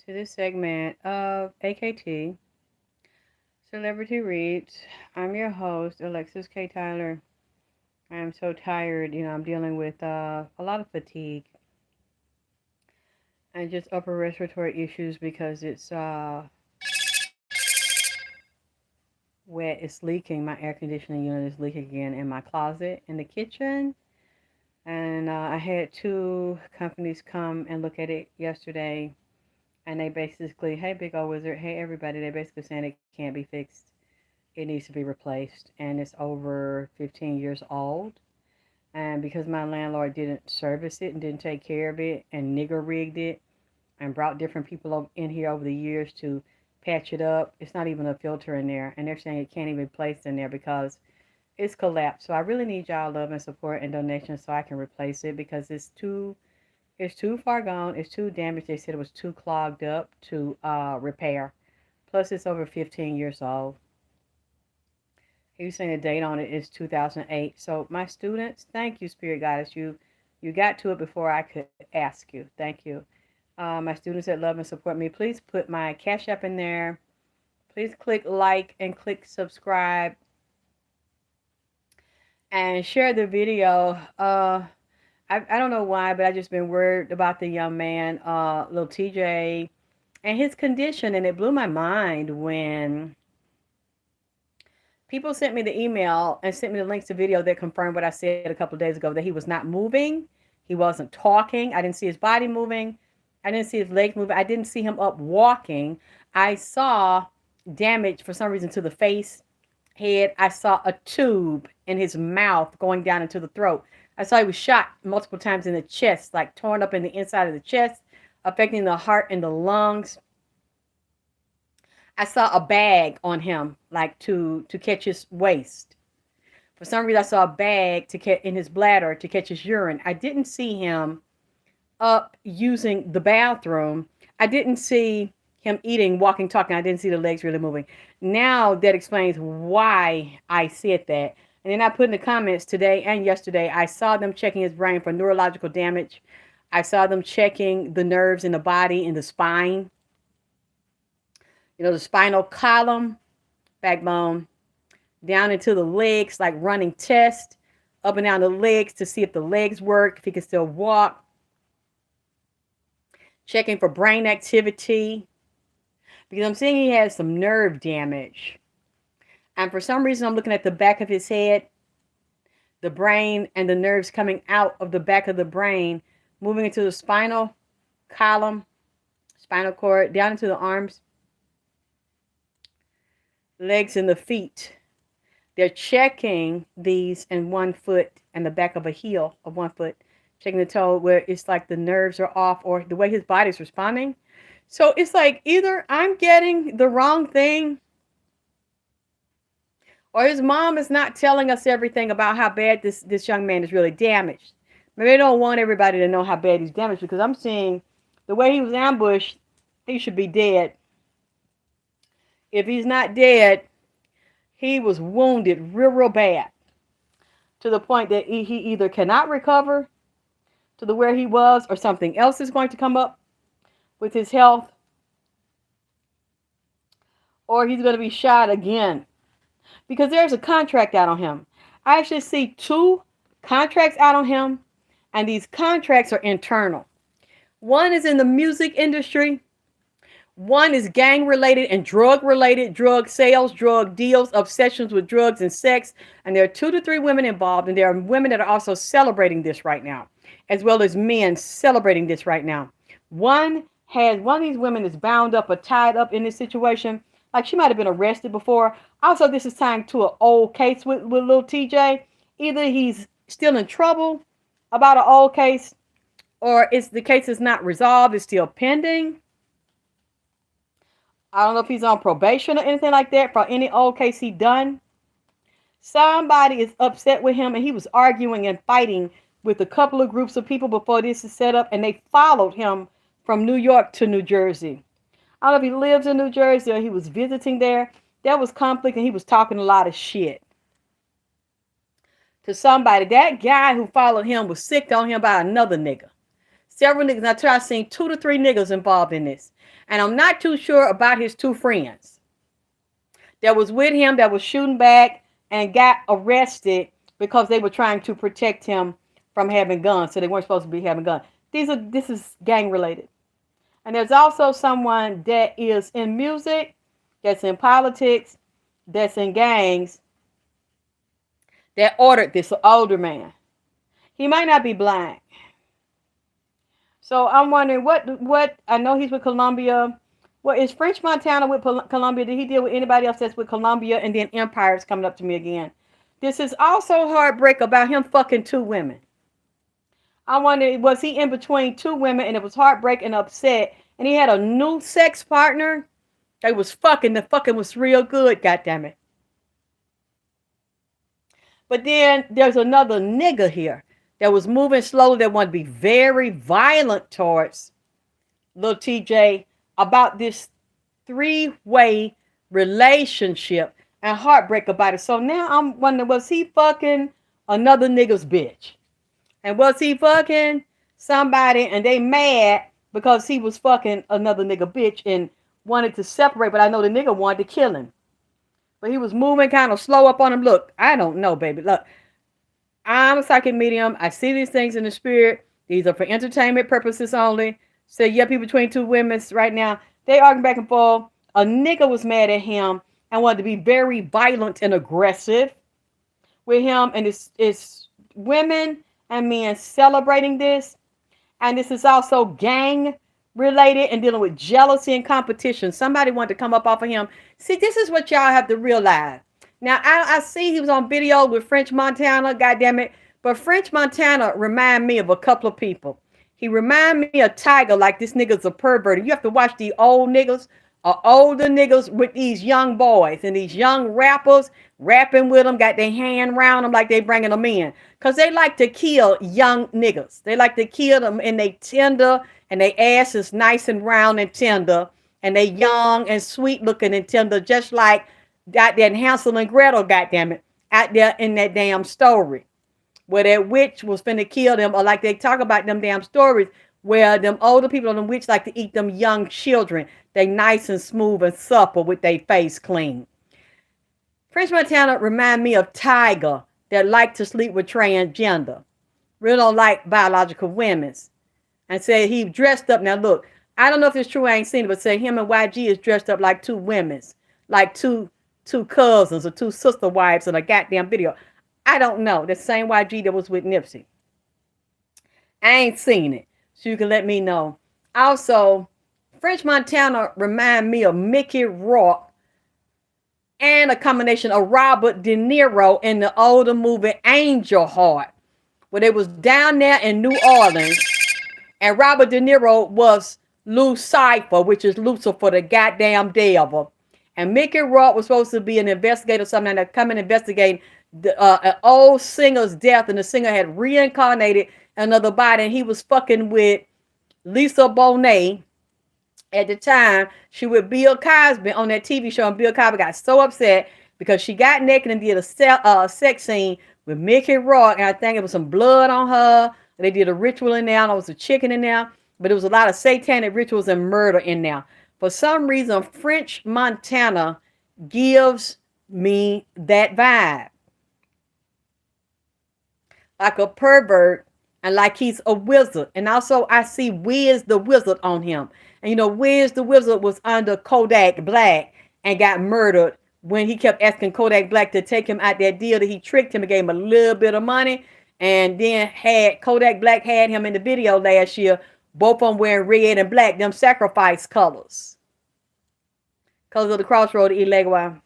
to this segment of AKT Celebrity Reads. I'm your host, Alexis K. Tyler. I am so tired. I'm dealing with a lot of fatigue and just upper respiratory issues because it's wet. It's leaking. My air conditioning unit is leaking again in my closet in the kitchen. And I had two companies come and look at it yesterday. And they basically, hey, Big O Wizard, hey, everybody, they basically saying it can't be fixed. It needs to be replaced. And it's over 15 years old. And because my landlord didn't service it and didn't take care of it and nigger rigged it and brought different people in here over the years to patch it up, it's not even a filter in there. And they're saying it can't even be placed in there because it's collapsed. So I really need y'all love and support and donations so I can replace it because it's too far gone. It's too damaged. They said it was too clogged up to repair. Plus, it's over 15 years old. He was saying the date on it is 2008. So my students, thank you, Spirit Goddess. You got to it before I could ask you. Thank you. My students that love and support me, please put my Cash App in there. Please click like and click subscribe and share the video. I don't know why, but I just been worried about the young man, little Tjay, and his condition, and it blew my mind when people sent me the email and sent me the links to video that confirmed what I said a couple of days ago, that he was not moving, he wasn't talking, I didn't see his body moving, I didn't see his legs moving, I didn't see him up walking. I saw damage for some reason to the face, head. I saw a tube in his mouth going down into the throat. I saw he was shot multiple times in the chest, like torn up in the inside of the chest, affecting the heart and the lungs. I saw a bag on him, like to catch his waist. For some reason, I saw a bag to catch in his bladder to catch his urine. I didn't see him up using the bathroom. I didn't see him eating, walking, talking. I didn't see the legs really moving. Now that explains why I said that. And then I put in the comments today and yesterday, I saw them checking his brain for neurological damage. I saw them checking the nerves in the body, in the spine. The spinal column, backbone, down into the legs, like running tests, up and down the legs to see if the legs work, if he can still walk. Checking for brain activity, because I'm seeing he has some nerve damage. And for some reason, I'm looking at the back of his head, the brain and the nerves coming out of the back of the brain, moving into the spinal column, spinal cord, down into the arms, legs, and the feet. They're checking these in one foot and the back of a heel of one foot, checking the toe where it's like the nerves are off or the way his body's responding. So it's like either I'm getting the wrong thing or his mom is not telling us everything about how bad this young man is really damaged. Maybe they don't want everybody to know how bad he's damaged because I'm seeing the way he was ambushed, he should be dead. If he's not dead, he was wounded real bad to the point that he either cannot recover to the where he was or something else is going to come up with his health or he's going to be shot again because there's a contract out on him. I actually see two contracts out on him, and these contracts are internal. One is in the music industry. One is gang related and drug related, drug sales, drug deals, obsessions with drugs and sex. And there are 2 to 3 women involved. And there are women that are also celebrating this right now, as well as men celebrating this right now. One of these women is bound up or tied up in this situation. Like she might have been arrested before. Also, this is tying to an old case with little Tjay. Either he's still in trouble about an old case, or the case is not resolved, it's still pending. I don't know if he's on probation or anything like that for any old case he done. Somebody is upset with him, and he was arguing and fighting with a couple of groups of people before this is set up, and they followed him from New York to New Jersey. I don't know if he lives in New Jersey or he was visiting there. There was conflict, and he was talking a lot of shit to somebody. That guy who followed him was sick on him by another nigga. Several niggas. I tell you, I seen 2 to 3 niggas involved in this. And I'm not too sure about his 2 friends that was with him that was shooting back and got arrested because they were trying to protect him from having guns. So they weren't supposed to be having guns. This is gang related. And there's also someone that is in music, that's in politics, that's in gangs, that ordered this, an older man. He might not be black. So I'm wondering what I know he's with Columbia. Well, is French Montana with Columbia? Did he deal with anybody else that's with Columbia? And then Empire's coming up to me again. This is also heartbreak about him fucking 2 women. I wonder, was he in between 2 women and it was heartbreak and upset, and he had a new sex partner? They was fucking. The fucking was real good, goddammit. But then there's another nigga here that was moving slowly that wanted to be very violent towards little Tjay about this 3-way relationship and heartbreak about it. So now I'm wondering, was he fucking another nigga's bitch? And was he fucking somebody and they mad because he was fucking another nigga bitch and wanted to separate, but I know the nigga wanted to kill him. But he was moving kind of slow up on him. Look, I don't know, baby. Look, I'm a psychic medium. I see these things in the spirit. These are for entertainment purposes only. So yeah, people between 2 women right now, they arguing back and forth. A nigga was mad at him and wanted to be very violent and aggressive with him. And it's women and men celebrating this. And this is also gang related and dealing with jealousy and competition. Somebody wanted to come up off of him. See, this is what y'all have to realize. Now, I see he was on video with French Montana, goddammit. But French Montana remind me of a couple of people. He remind me of Tiger, like this nigga's a pervert. You have to watch the old niggas, older niggas with these young boys and these young rappers rapping with them, got their hand around them like they bringing them in. Because they like to kill young niggas. They like to kill them and they tender and they ass is nice and round and tender. And they young and sweet looking and tender, just like goddamn Hansel and Gretel, goddammit, out there in that damn story. Where that witch was finna kill them, or like they talk about them damn stories where them older people on the witch like to eat them young children. They nice and smooth and supple with their face clean. French Montana remind me of Tiger that like to sleep with transgender. Really don't like biological women. And said he dressed up. Now look, I don't know if it's true, I ain't seen it, but say him and YG is dressed up like 2 women. Like two cousins or 2 sister wives in a goddamn video. I don't know. The same YG that was with Nipsey. I ain't seen it. So you can let me know. Also, French Montana remind me of Mickey Rourke and a combination of Robert De Niro in the older movie Angel Heart, where they was down there in New Orleans, and Robert De Niro was Lucifer, which is Lucifer, the goddamn devil. And Mickey Rourke was supposed to be an investigator, something that come and investigate an old singer's death, and the singer had reincarnated another body, and he was fucking with Lisa Bonet at the time. She with Bill Cosby on that TV show, and Bill Cosby got so upset because she got naked and did a sex scene with Mickey Rourke, and I think it was some blood on her. They did a ritual in there, and there was a chicken in there, but it was a lot of satanic rituals and murder in there. For some reason, French Montana gives me that vibe. Like a pervert and like he's a wizard. And also I see Wiz the Wizard on him. And you know, Wiz the Wizard was under Kodak Black and got murdered when he kept asking Kodak Black to take him out that deal that he tricked him and gave him a little bit of money. And then had Kodak Black had him in the video last year, both of them wearing red and black, them sacrifice colors. Colors of the crossroad, Ilegua.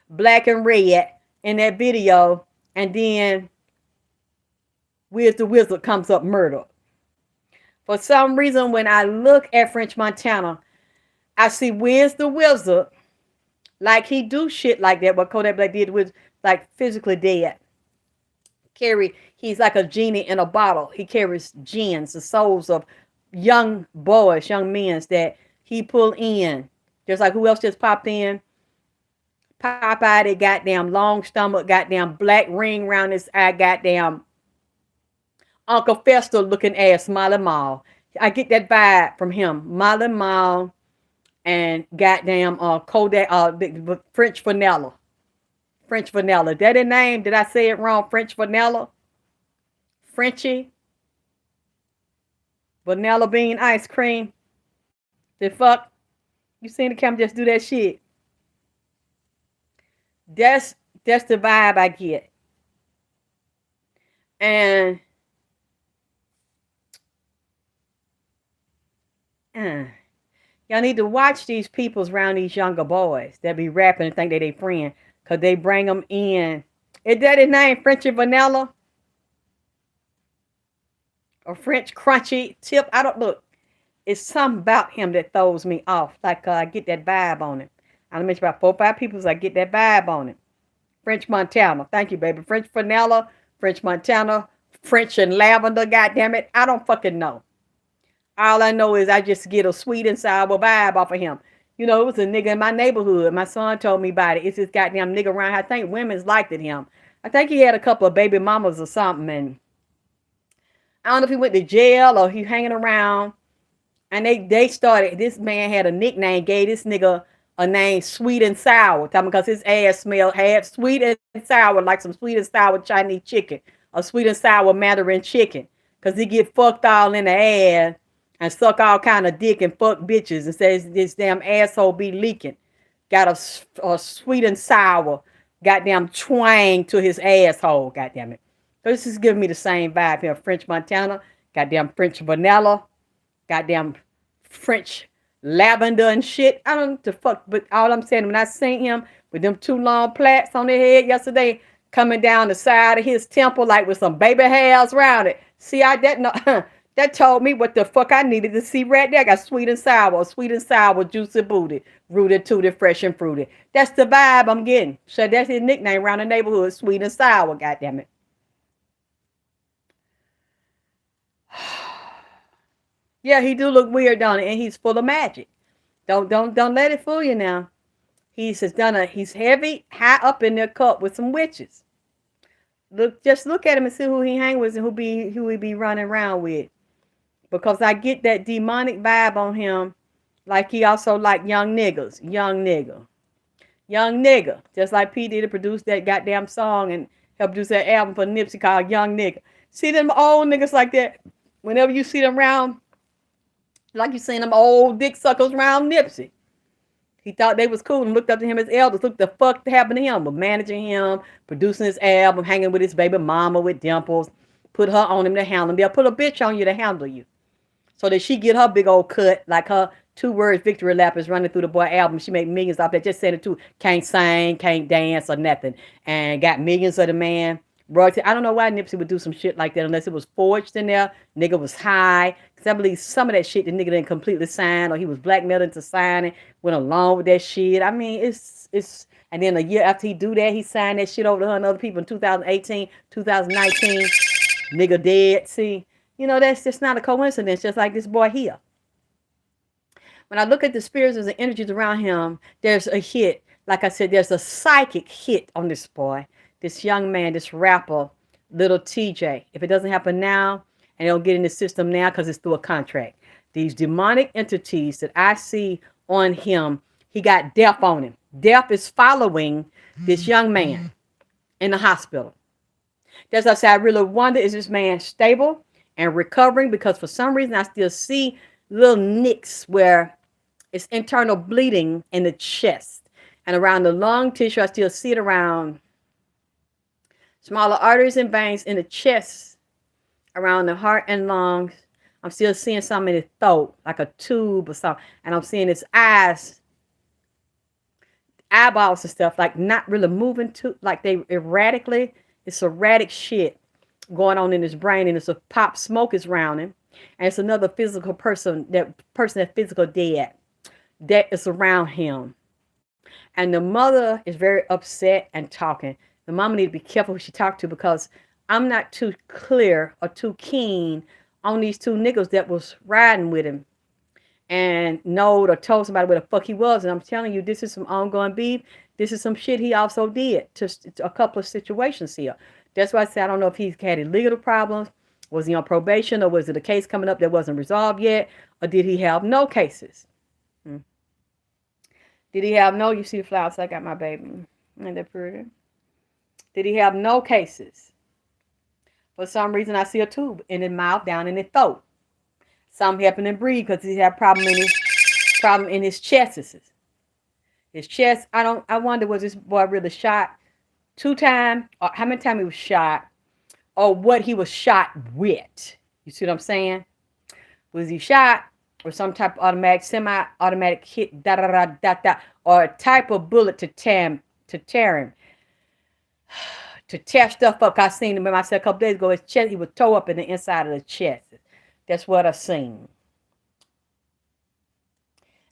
Black and red in that video. And then Wiz the Wizard comes up murdered. For some reason, when I look at French Montana, I see Wiz the Wizard like he do shit like that. What Kodak Black did was like physically dead. He's like a genie in a bottle. He carries gems, the souls of young boys, young men that he pull in. Just like who else just popped in? Popeye, that goddamn long stomach, goddamn black ring around his eye, goddamn Uncle Fester looking ass Molly Mall. I get that vibe from him. Molly Mall and goddamn Kodak French Vanilla. French Vanilla. That his name? Did I say it wrong? French Vanilla? Frenchy? Vanilla bean ice cream? The fuck? You seen the camera just do that shit? That's that's the vibe I get. And uh, y'all need to watch these peoples around these younger boys that be rapping and think they friend. Cause they bring them in. Is that his name? Frenchy Vanilla? Or French Crunchy Tip? I don't look. It's something about him that throws me off. Like I get that vibe on him. I mentioned about 4 or 5 people, so I get that vibe on him. French Montana. Thank you, baby. French Vanilla, French Montana, French and Lavender, goddamn it. I don't fucking know. All I know is I just get a sweet and sour vibe off of him. You know, it was a nigga in my neighborhood. My son told me about it. It's this goddamn nigga around here. I think women's liked it him. I think he had a couple of baby mamas or something. And I don't know if he went to jail or he hanging around. And they started, this man had a nickname, gave this nigga a name, Sweet and Sour, because his ass smelled, had sweet and sour, like some sweet and sour Chinese chicken, or sweet and sour Mandarin chicken, because he get fucked all in the ass and suck all kind of dick and fuck bitches and says this damn asshole be leaking. Got a sweet and sour goddamn twang to his asshole, goddamn it. So this is giving me the same vibe here. French Montana, goddamn French Vanilla, goddamn French lavender and shit. I don't know the fuck, but all I'm saying, when I seen him with them 2 long plaits on their head yesterday, coming down the side of his temple like with some baby hairs around it. See, that told me what the fuck I needed to see right there. I got sweet and sour, juicy booty, rooted, tooted, fresh and fruity. That's the vibe I'm getting. So that's his nickname around the neighborhood, sweet and sour, goddamn it. Yeah, he do look weird, don't he? And he's full of magic. Don't let it fool you now. He's heavy, high up in their cup with some witches. Just look at him and see who he hang with and who he be running around with. Because I get that demonic vibe on him, like he also like young niggas, young nigga. Just like P Diddy produced that goddamn song and helped produce that album for Nipsey called Young Nigga. See them old niggas like that. Whenever you see them around, like you seen them old dick suckers around Nipsey. He thought they was cool and looked up to him as elders. Look the fuck happened to him. But managing him, producing his album, hanging with his baby mama with dimples. Put her on him to handle him. They'll put a bitch on you to handle you. So that she get her big old cut, like her 2 words victory lap is running through the boy album. She made millions off that. Just said it too. Can't sing, can't dance or nothing. And got millions of the man. Royalty. I don't know why Nipsey would do some shit like that unless it was forged in there. Nigga was high. Because I believe some of that shit the nigga didn't completely sign or he was blackmailed into signing, went along with that shit. I mean, it's and then a year after he do that, he signed that shit over to her and other people in 2018, 2019. Nigga dead. See, you know, that's just not a coincidence, just like this boy here. When I look at the spirits and the energies around him, there's a hit. Like I said, there's a psychic hit on this boy. This young man, this rapper, little Tjay. If it doesn't happen now, and they don't get in the system now because it's through a contract. These demonic entities that I see on him, he got death on him. Death is following this young man in the hospital. That's why I say I really wonder, is this man stable and recovering? Because for some reason I still see little nicks where it's internal bleeding in the chest. And around the lung tissue, I still see it around smaller arteries and veins in the chest, around the heart and lungs. I'm still seeing something in his throat, like a tube or something. And I'm seeing his eyes, eyeballs and stuff, like not really moving to, like they erratically. It's erratic shit going on in his brain. And it's a pop smoke is around him. And it's another physical person, that physical dead, that is around him. And the mother is very upset and talking. The mama need to be careful who she talk to, because I'm not too clear or too keen on these 2 niggas that was riding with him and knowed or told somebody where the fuck he was. And I'm telling you, this is some ongoing beef. This is some shit he also did to a couple of situations here. That's why I say I don't know if he's had legal problems. Was he on probation, or was it a case coming up that wasn't resolved yet? Or did he have no cases? Did he have no, you see the flowers, I got my baby. Ain't that pretty? Did he have no cases? For some reason, I see a tube in his mouth, down in his throat. Some helping him breathe because he had problem in his chest. His chest. I wonder, was this boy really shot 2 times, or how many times he was shot, or what he was shot with? You see what I'm saying? Was he shot with some type of automatic, semi-automatic hit, da da da da da, or a type of bullet to tear him, to tear stuff up? I seen him in myself a couple days ago. His chest, he was tore up in the inside of the chest. That's what I seen.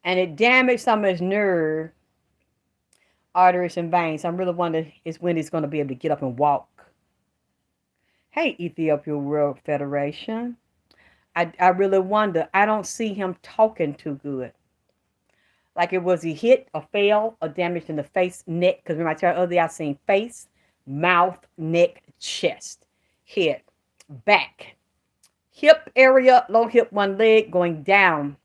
And it damaged some of his nerve, arteries, and veins. I'm really wondering is when he's going to be able to get up and walk. Hey, Ethiopia World Federation. I really wonder. I don't see him talking too good. Like it was he hit or fell or damaged in the face, neck. Because remember I told you earlier, I seen face, mouth, neck, chest, head, back, hip area, low hip, one leg going down.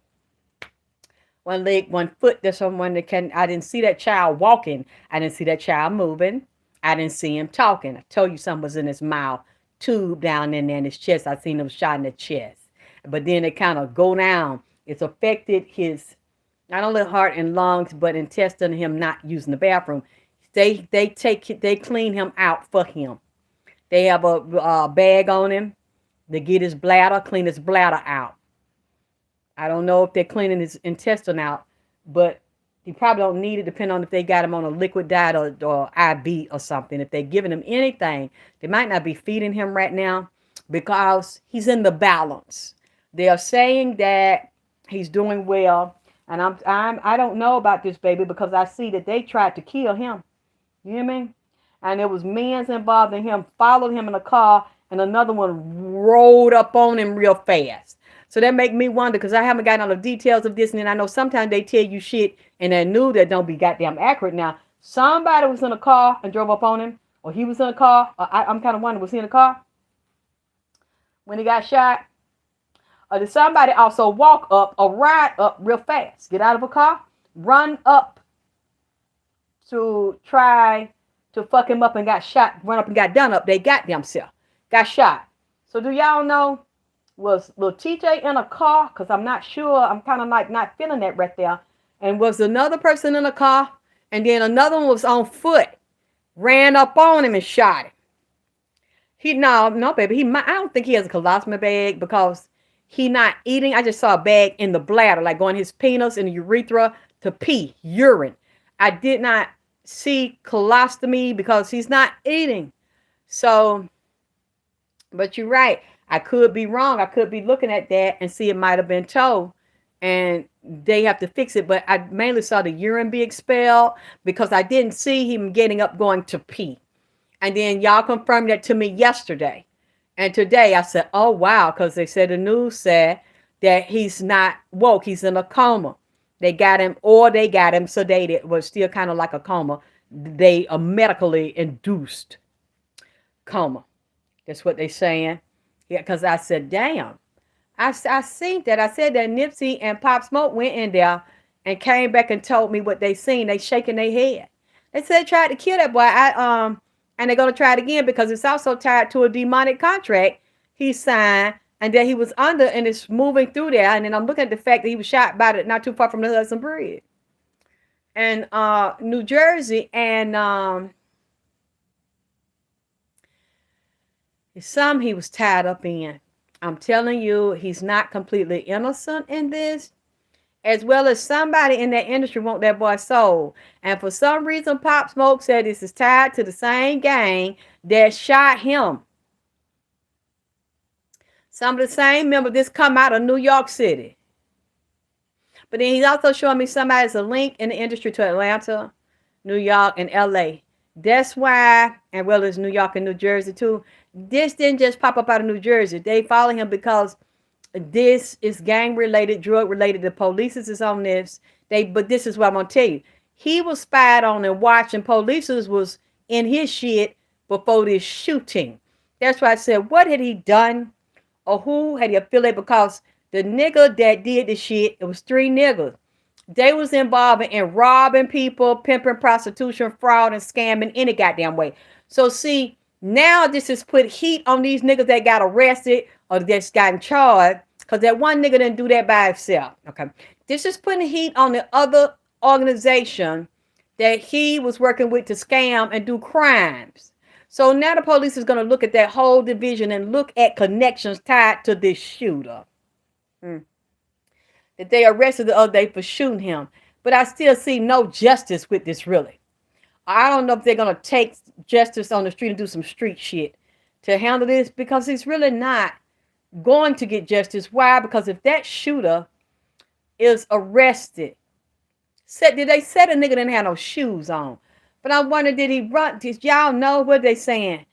One leg, one foot. There's someone that can. I didn't see that child walking. I didn't see that child moving. I didn't see him talking. I told you something was in his mouth, tube down in there in his chest. I seen him shot in the chest. But then it kind of go down. It's affected his, not only heart and lungs, but intestine, him not using the bathroom. They clean him out for him. They have a bag on him. They get his bladder, clean his bladder out. I don't know if they're cleaning his intestine out, but he probably don't need it, depending on if they got him on a liquid diet or IV or something. If they're giving him anything, they might not be feeding him right now because he's in the balance. They are saying that he's doing well, and I don't know about this baby because I see that they tried to kill him. You hear me? And there was men involved in him, followed him in a car, and another one rolled up on him real fast. So that make me wonder, because I haven't gotten all the details of this, and then I know sometimes they tell you shit in that news that don't be goddamn accurate. Now, somebody was in a car and drove up on him, or he was in a car. I'm kind of wondering, was he in a car when he got shot? Or did somebody also walk up or ride up real fast, get out of a car, run up to try to fuck him up and got shot, run up and got done up? They got themselves, got shot. So do y'all know, was little Tjay in a car? Because I'm not sure. I'm kind of like not feeling that right there. And was another person in a car? And then another one was on foot, ran up on him and shot him. No, baby. I don't think he has a colostomy bag because he not eating. I just saw a bag in the bladder, like going his penis and the urethra to pee, urine. I did not see colostomy because he's not eating. So, but you're right. I could be wrong. I could be looking at that and see it might have been toe and they have to fix it. But I mainly saw the urine be expelled because I didn't see him getting up going to pee. And then y'all confirmed that to me yesterday. And today I said, oh, wow, because they said the news said that he's not woke. He's in a coma. They got him sedated. It was still kind of like a coma. They are medically induced coma. That's what they're saying. Yeah, because I said, damn. I seen that. I said that Nipsey and Pop Smoke went in there and came back and told me what they seen. They shaking their head. They said they tried to kill that boy. And they're going to try it again because it's also tied to a demonic contract he signed and that he was under, and it's moving through there. And then I'm looking at the fact that he was shot by it not too far from the Hudson Bridge. And New Jersey and some he was tied up in. I'm telling you, he's not completely innocent in this. As well as somebody in that industry want that boy sold. And for some reason, Pop Smoke said this is tied to the same gang that shot him. Some of the same members, this come out of New York City. But then he's also showing me somebody's a link in the industry to Atlanta, New York, and LA. That's why, and well as New York and New Jersey too, this didn't just pop up out of New Jersey. They follow him because this is gang related, drug related. The police is on this. But this is what I'm gonna tell you. He was spied on and watched, and police was in his shit before this shooting. That's why I said, what had he done? or who had he affiliated, because the nigga that did the shit, it was 3 niggas. They was involved in robbing people, pimping, prostitution, fraud, and scamming any goddamn way. So see, now this has put heat on these niggas that got arrested or that's gotten charged, because that one nigga didn't do that by himself. Okay. This is putting heat on the other organization that he was working with to scam and do crimes. So now the police is going to look at that whole division and look at connections tied to this shooter. That they arrested the other day for shooting him. But I still see no justice with this, really. I don't know if they're going to take justice on the street and do some street shit to handle this, because he's really not going to get justice. Why? Because if that shooter is arrested, did they say the nigga didn't have no shoes on? But I wonder, did he run? Did y'all know what they saying?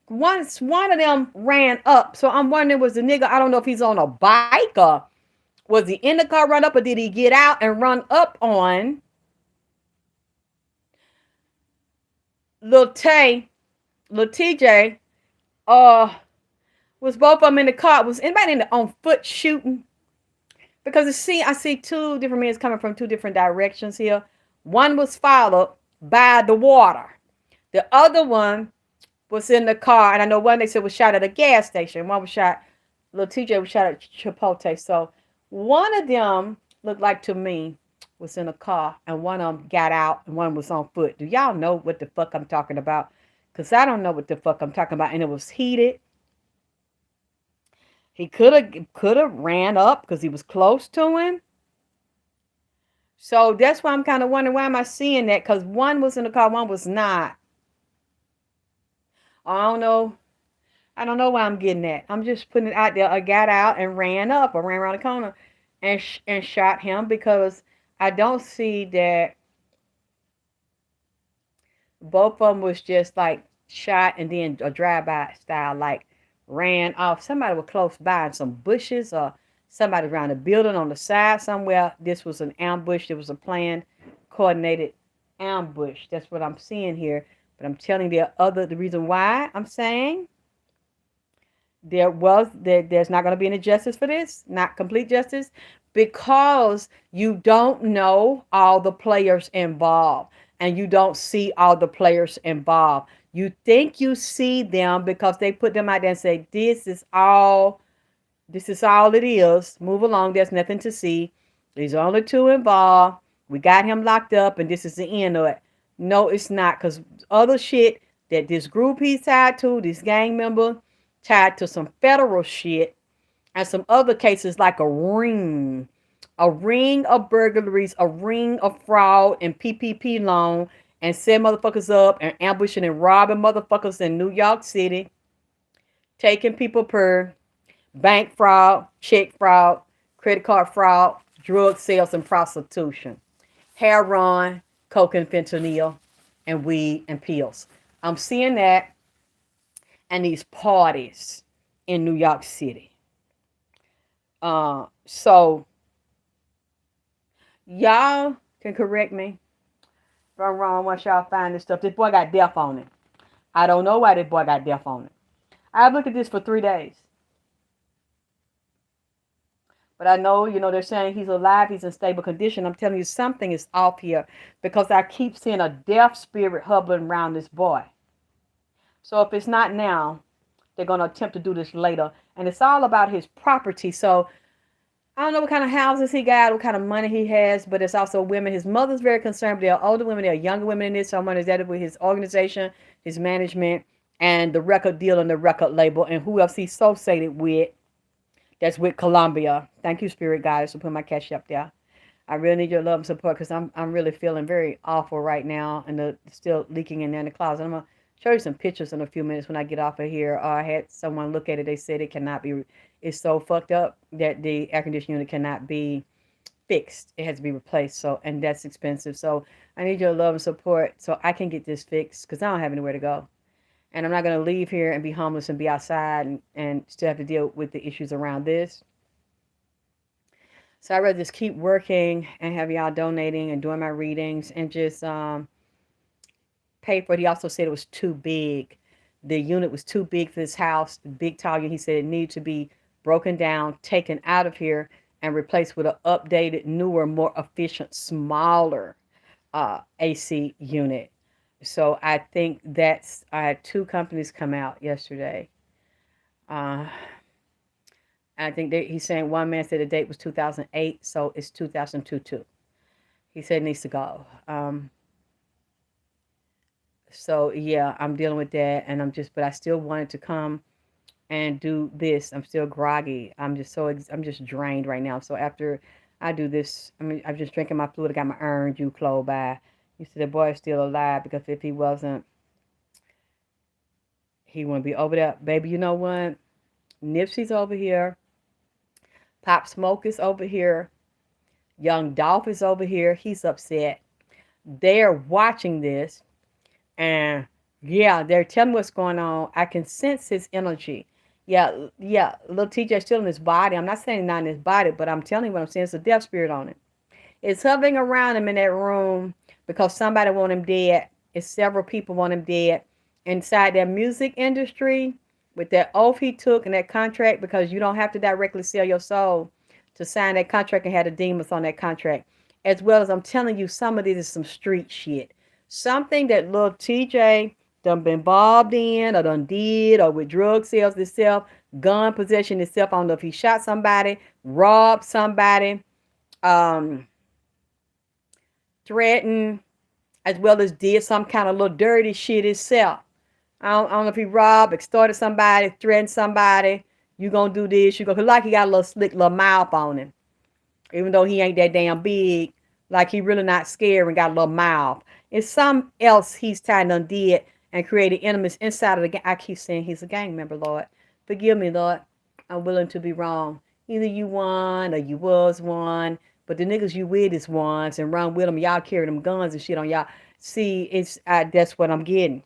Once one of them ran up. So I'm wondering, was the nigga, I don't know if he's on a bike or was he in the car, run up, or did he get out and run up on Lil Tjay? Was both of them in the car? Was anybody on foot shooting? Because I see 2 different men coming from 2 different directions here. One was followed by the water. The other one was in the car, and I know one they said was shot at a gas station. One was shot, Lil Tjay was shot at Chipotle. So one of them looked like, to me, was in a car, and one of them got out, and one was on foot. Do y'all know what the fuck I'm talking about? Because I don't know what the fuck I'm talking about, and it was heated. He could have ran up because he was close to him. So that's why I'm kind of wondering, why am I seeing that? Because one was in the car, one was not. I don't know. I don't know why I'm getting that. I'm just putting it out there. I got out and ran up, or ran around the corner and shot him, because I don't see that both of them was just like shot and then a drive-by style, like ran off. Somebody was close by in some bushes, or somebody around a building on the side somewhere. This was an ambush. There was a planned, coordinated ambush. That's what I'm seeing here. But I'm telling you, the reason why I'm saying there's not going to be any justice for this, not complete justice, because you don't know all the players involved, and you don't see all the players involved. You think you see them because they put them out there and say, this is all it is. Move along. There's nothing to see. There's only 2 involved. We got him locked up, and this is the end of it. No, it's not, because other shit that this group he's tied to, this gang member, tied to some federal shit, and some other cases like a ring of burglaries, a ring of fraud and PPP loan, and set motherfuckers up and ambushing and robbing motherfuckers in New York City, taking people per bank fraud, check fraud, credit card fraud, drug sales and prostitution, heroin, coke and fentanyl, and weed and pills. I'm seeing that, and these parties in New York City. So y'all can correct me if I'm wrong once y'all find this stuff. This boy got death on it. I don't know why this boy got death on it. I've looked at this for 3 days. But I know, they're saying he's alive, he's in stable condition. I'm telling you, something is off here, because I keep seeing a death spirit hovering around this boy. So if it's not now, they're going to attempt to do this later. And it's all about his property. So I don't know what kind of houses he got, what kind of money he has, but it's also women. His mother's very concerned. There are older women, there are younger women in this. So I'm wondering, is that with his organization, his management, and the record deal and the record label, and who else he's associated with, that's with Columbia. Thank you, Spirit Guides, for putting my cash up there. I really need your love and support, because I'm really feeling very awful right now, and still leaking in there in the closet. I'm going to show you some pictures in a few minutes when I get off of here. I had someone look at it. They said it cannot be, it's so fucked up that the air conditioning unit cannot be fixed. It has to be replaced. So, and that's expensive. So I need your love and support so I can get this fixed, because I don't have anywhere to go. And I'm not going to leave here and be homeless and be outside and still have to deal with the issues around this. So I'd rather just keep working and have y'all donating and doing my readings and just pay for it. He also said it was too big. The unit was too big for this house. The big tall unit, he said it needed to be broken down, taken out of here, and replaced with an updated, newer, more efficient, smaller AC unit. So I think I had two companies come out yesterday. Uh, I think he's saying one man said the date was 2008, so it's 2002 too. He said it needs to go. So yeah, I'm dealing with that, and but I still wanted to come and do this. I'm still groggy. I'm just drained right now. So after I do this, I mean, I'm just drinking my fluid. I got my orange juice close by. You see, the boy is still alive because if he wasn't, he wouldn't be over there. Baby, you know what? Nipsey's over here. Pop Smoke is over here. Young Dolph is over here. He's upset. They're watching this, and yeah, they're telling me what's going on. I can sense his energy. Yeah, yeah. Little TJ's still in his body. I'm not saying not in his body, but I'm telling you what I'm saying. It's a death spirit on it. It's hovering around him in that room because somebody want him dead. It's several people want him dead. Inside that music industry, with that oath he took and that contract, because you don't have to directly sell your soul to sign that contract and have the demons on that contract. As well as I'm telling you, some of this is some street shit. Something that little TJ done been involved in or done did, or with drug sales itself, gun possession itself. I don't know if he shot somebody, robbed somebody, um, threatened, as well as did some kind of little dirty shit itself. I don't know if he robbed, extorted somebody, threatened somebody. You gonna do this, you gonna, like he got a little slick little mouth on him. Even though he ain't that damn big, like he really not scared and got a little mouth. It's something else he's tied and did and created enemies inside of the gang. I keep saying he's a gang member, Lord. Forgive me, Lord. I'm willing to be wrong. Either you won or you was one. But the niggas you with is ones and run with them. Y'all carry them guns and shit on y'all. See, that's what I'm getting.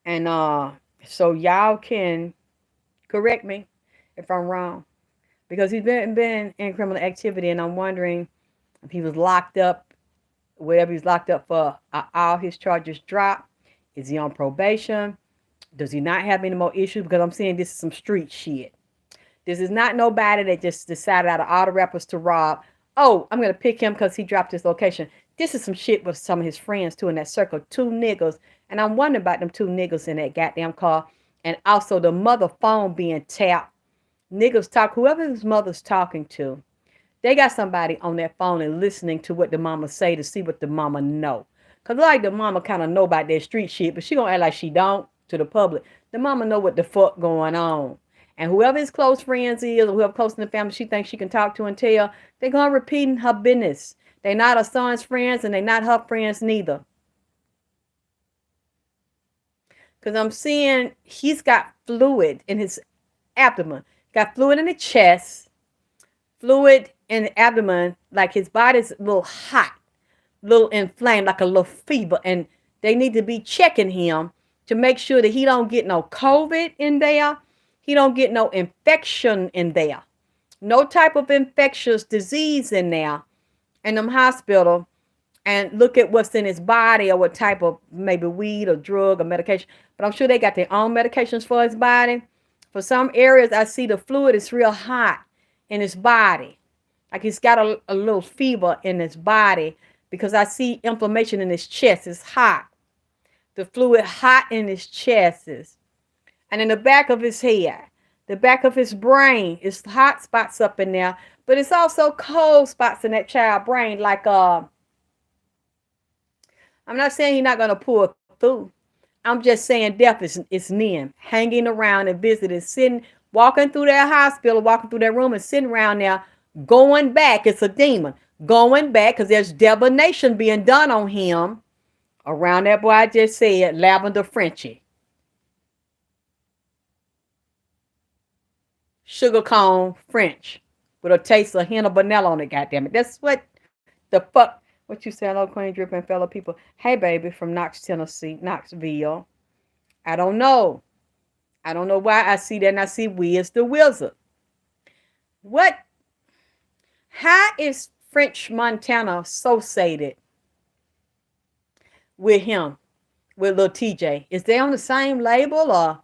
And so y'all can correct me if I'm wrong. Because he's been in criminal activity, and I'm wondering if he was locked up, whatever he's locked up for, all his charges dropped. Is he on probation? Does he not have any more issues? Because I'm saying this is some street shit. This is not nobody that just decided out of all the rappers to rob. Oh, I'm going to pick him because he dropped his location. This is some shit with some of his friends, too, in that circle. Two niggas. And I'm wondering about them two niggas in that goddamn car. And also the mother phone being tapped. Niggas talk, whoever his mother's talking to, they got somebody on that phone and listening to what the mama say to see what the mama know. Because like the mama kind of know about that street shit, but she gonna act like she don't to the public. The mama know what the fuck going on. And whoever his close friends is, or whoever close in the family she thinks she can talk to and tell, they're gonna repeat her business. They not her son's friends and they not her friends neither. Because I'm seeing he's got fluid in his abdomen. Got fluid in the chest, fluid in the abdomen, like his body's a little hot, a little inflamed, like a little fever. And they need to be checking him to make sure that he don't get no COVID in there. He don't get no infection in there. No type of infectious disease in there in them hospital. And look at what's in his body or what type of maybe weed or drug or medication. But I'm sure they got their own medications for his body. For some areas, I see the fluid is real hot in his body. Like he's got a little fever in his body because I see inflammation in his chest. It's hot. The fluid hot in his chest is. And in the back of his head, the back of his brain, is hot spots up in there. But it's also cold spots in that child brain. Like, I'm not saying he's not going to pull through. I'm just saying death is near him, hanging around and visiting, sitting, walking through that hospital, walking through that room and sitting around there, going back. It's a demon. Going back because there's divination being done on him around that boy I just said, Lavender Frenchie. Sugar cone French with a taste of hint of vanilla on it, goddammit. That's what the fuck. What you say, hello, Queen Dripping fellow people. Hey, baby, from Knoxville. I don't know. I don't know why I see that and I see Wiz the Wizard. What? How is French Montana associated with him, with Lil TJ? Is they on the same label or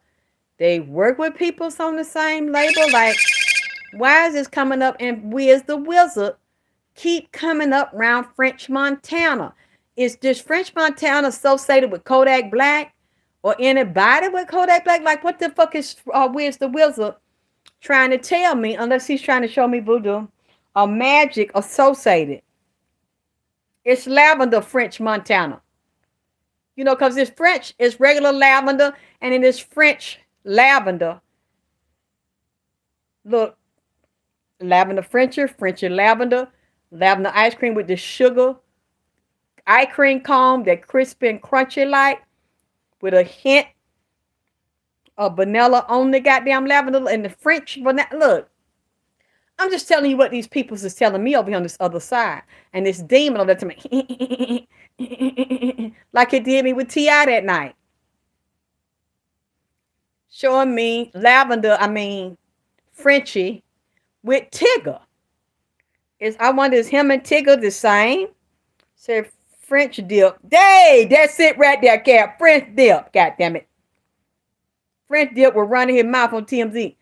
They work with people on the same label. Like, why is this coming up and Wiz the Wizard keep coming up around French Montana? Is this French Montana associated with Kodak Black or anybody with Kodak Black? Like, what the fuck is Wiz the Wizard trying to tell me, unless he's trying to show me voodoo or magic associated? It's lavender French Montana. You know, because it's French, it's regular lavender, and it is French lavender. Look, lavender French lavender, lavender ice cream with the sugar ice cream cone, that crispy and crunchy like, with a hint of vanilla on the goddamn lavender and the French vanilla. Look, I'm just telling you what these people is telling me over here on this other side. And this demon over there to me, like it did me with Tjay that night. Showing me lavender, Frenchie with Tigger. I wonder, is him and Tigger the same? Said French dip. Hey, that's it right there, cat. French dip. God damn it. French dip was running his mouth on TMZ.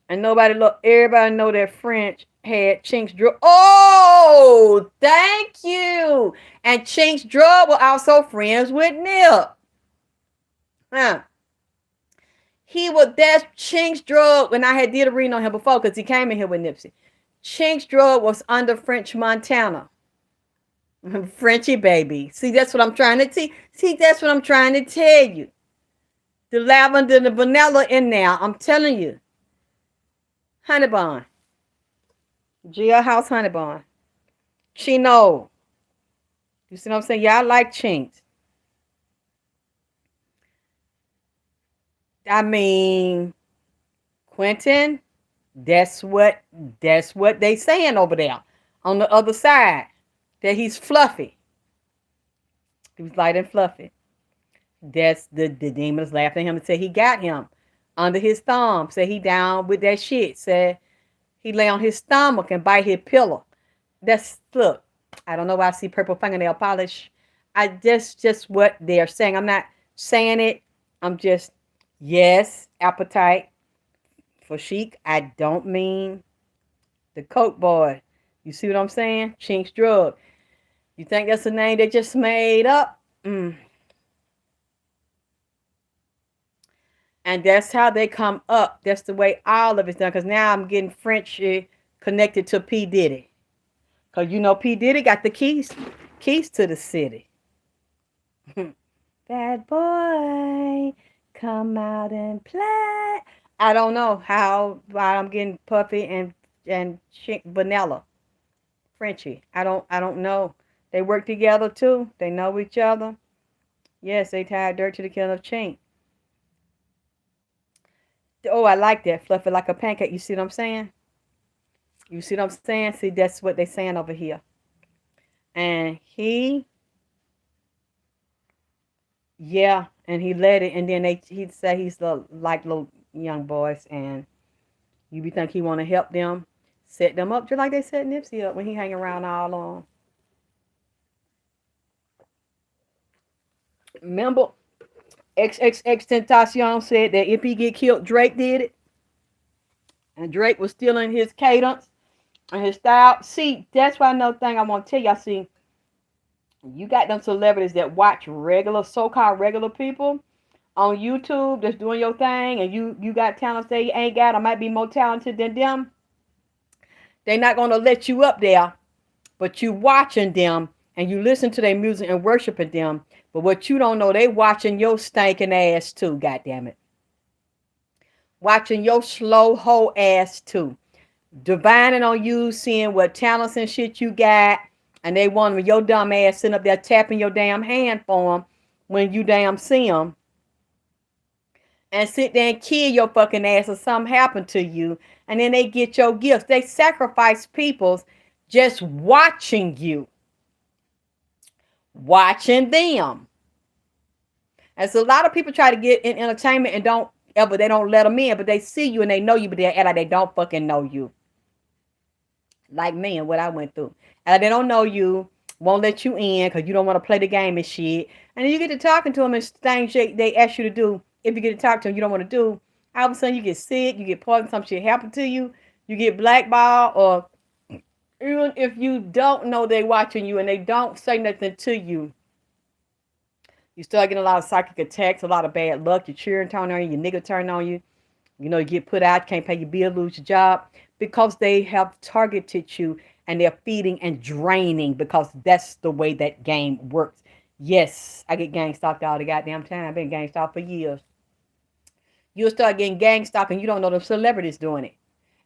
And everybody know that French had Chinks Drug. Oh, thank you. And Chinks Drug were also friends with Nip. Huh. That's Chinks Drug when I had did a reading on him before, because he came in here with Nipsey. Chinks Drug was under French Montana. Frenchie baby. See, that's what I'm trying to that's what I'm trying to tell you. The lavender and the vanilla in there. I'm telling you. Honey bun. Jailhouse honey bun. Chino. You see what I'm saying? Yeah, I like Chinks. Quentin, that's what they saying over there on the other side. That he's fluffy. He was light and fluffy. That's the demons laughed at him and said he got him under his thumb. Said he down with that shit. Said he lay on his stomach and bite his pillow. Look, I don't know why I see purple fingernail polish. Just what they're saying. I'm not saying it. I'm just, yes, appetite for chic. I don't mean the Coke boy. You see what I'm saying? Chinks Drug. You think that's a name they just made up? And that's how they come up. That's the way all of it's done. Because now I'm getting French connected to P. Diddy. Because you know P. Diddy got the keys to the city. Bad boy, come out and play. I don't know why I'm getting Puffy and Vanilla. Frenchie. I don't know. They work together too. They know each other. Yes, they tied dirt to the killing of Chink. Oh, I like that. Fluffy like a pancake. You see what I'm saying? You see what I'm saying? See, that's what they're saying over here. And he let it. And then he'd say he's like little young boys. And you be think he want to help them, set them up, just like they set Nipsey up when he hang around all on. Remember, XXXTentacion said that if he get killed, Drake did it. And Drake was stealing his cadence and his style. See, that's why another thing I want to tell y'all. See, you got them celebrities that watch so-called regular people on YouTube that's doing your thing, and you got talents they ain't got or might be more talented than them. They're not going to let you up there, but you watching them and you listen to their music and worshiping them. But what you don't know, they watching your stinking ass too, goddammit. Watching your slow hoe ass too. Divining on you, seeing what talents and shit you got. And they want your dumb ass sitting up there tapping your damn hand for them when you damn see them. And sit there and kill your fucking ass or something happened to you. And then they get your gifts. They sacrifice people's just watching you. Watching them. And so a lot of people try to get in entertainment and they don't let them in, but they see you and they know you, but they don't fucking know you. Like me and what I went through. And they don't know you, won't let you in because you don't want to play the game and shit. And then you get to talking to them and things they ask you to do. If you get to talk to them, you don't want to do. All of a sudden you get sick, you get poisoned, some shit happen to you, you get blackballed, or even if you don't know they watching you and they don't say nothing to you, you start getting a lot of psychic attacks, a lot of bad luck. Your children turn on you, your nigga turn on you. You know, you get put out, can't pay your bill, lose your job because they have targeted you and they're feeding and draining because that's the way that game works. Yes, I get gang stalked all the goddamn time. I've been gang stalked for years. You'll start getting gang stalked and you don't know the celebrities doing it.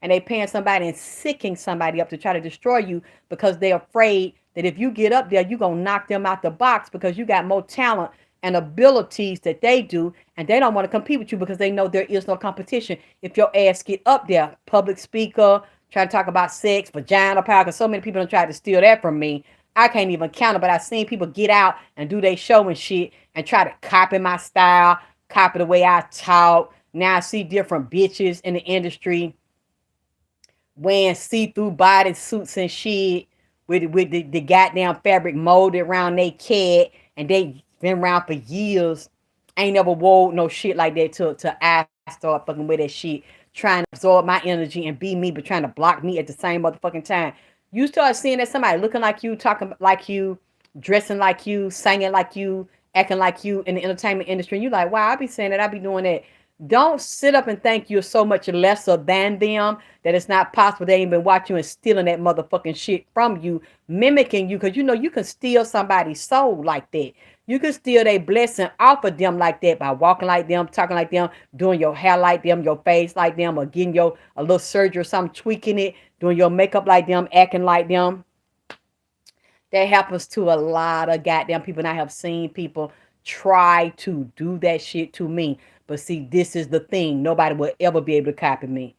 And they paying somebody and sicking somebody up to try to destroy you because they're afraid that if you get up there, you're going to knock them out the box because you got more talent and abilities that they do, and they don't want to compete with you because they know there is no competition. If your ass get up there, public speaker, trying to talk about sex, vagina power, because so many people don't try to steal that from me. I can't even count it, but I've seen people get out and do their show and shit and try to copy my style, copy the way I talk. Now I see different bitches in the industry wearing see-through body suits and shit with the goddamn fabric molded around their cat, and they been around for years. Ain't never wore no shit like that till I start fucking with that shit, trying to absorb my energy and be me, but trying to block me at the same motherfucking time. You start seeing that somebody looking like you, talking like you, dressing like you, singing like you, acting like you in the entertainment industry, and you like, wow, I be saying that, I be doing that. Don't sit up and think you're so much lesser than them that it's not possible they ain't been watching you and stealing that motherfucking shit from you, mimicking you, because you know you can steal somebody's soul like that. You can steal their blessing off of them like that by walking like them, talking like them, doing your hair like them, your face like them, or getting your a little surgery or something, tweaking it, doing your makeup like them, acting like them. That happens to a lot of goddamn people, and I have seen people try to do that shit to me. But see, this is the thing. Nobody will ever be able to copy me.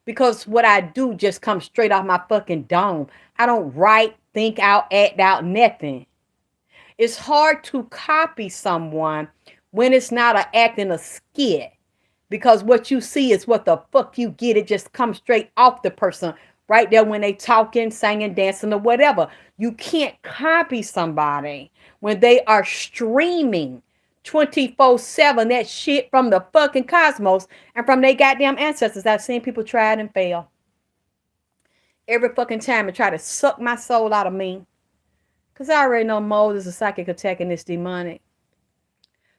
Because what I do just comes straight off my fucking dome. I don't write, think out, act out, nothing. It's hard to copy someone when it's not an act in a skit. Because what you see is what the fuck you get. It just comes straight off the person right there when they talking, singing, dancing, or whatever. You can't copy somebody when they are streaming 24/7 that shit from the fucking cosmos and from their goddamn ancestors. I've seen people try it and fail every fucking time and try to suck my soul out of me. Because I already know mold is a psychic attack and it's demonic.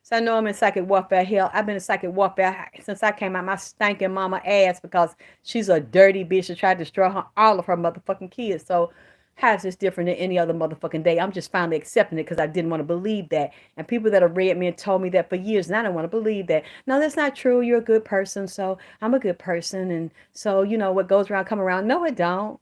So I know I'm in psychic warfare hell. I've been in psychic warfare since I came out my stinking mama ass because she's a dirty bitch that tried to destroy all of her motherfucking kids. So how is this different than any other motherfucking day? I'm just finally accepting it because I didn't want to believe that. And people that have read me and told me that for years, and I don't want to believe that. No, that's not true. You're a good person, so I'm a good person. And so, you know, what goes around come around. No, it don't.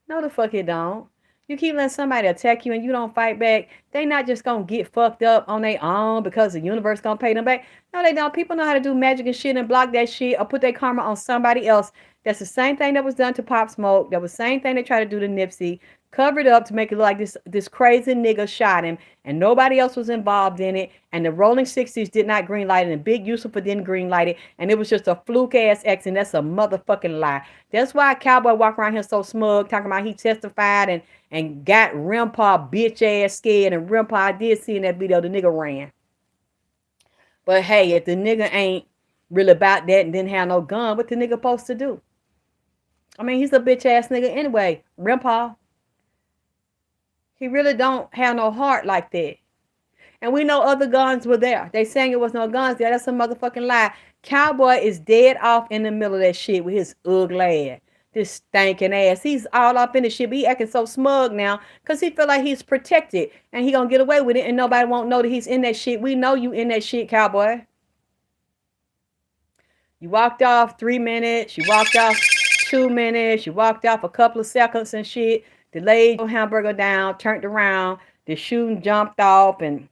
No, the fuck it don't. You keep letting somebody attack you and you don't fight back, they not just gonna get fucked up on their own because the universe gonna pay them back. No, they don't. People know how to do magic and shit and block that shit or put their karma on somebody else. That's the same thing that was done to Pop Smoke. That was the same thing they tried to do to Nipsey. Cover it up to make it look like this crazy nigga shot him and nobody else was involved in it. And the Rolling 60s did not greenlight it and Big Yusufa didn't greenlight it. And it was just a fluke ass accident. That's a motherfucking lie. That's why Cowboy walk around here so smug, talking about he testified and got Rimpaw bitch ass scared. And Rimpaw, I did see in that video, the nigga ran. But hey, if the nigga ain't really about that and didn't have no gun, what the nigga supposed to do? I mean, he's a bitch ass nigga anyway. Rimpaw. He really don't have no heart like that. And we know other guns were there. They saying it was no guns there. That's a motherfucking lie. Cowboy is dead off in the middle of that shit with his ugly ass. This stinking ass. He's all up in the shit. But he acting so smug now because he feel like he's protected. And he gonna get away with it and nobody won't know that he's in that shit. We know you in that shit, Cowboy. You walked off 3 minutes. You walked off 2 minutes. You walked off a couple of seconds and shit. Delayed your hamburger down. Turned around. The shooting jumped off and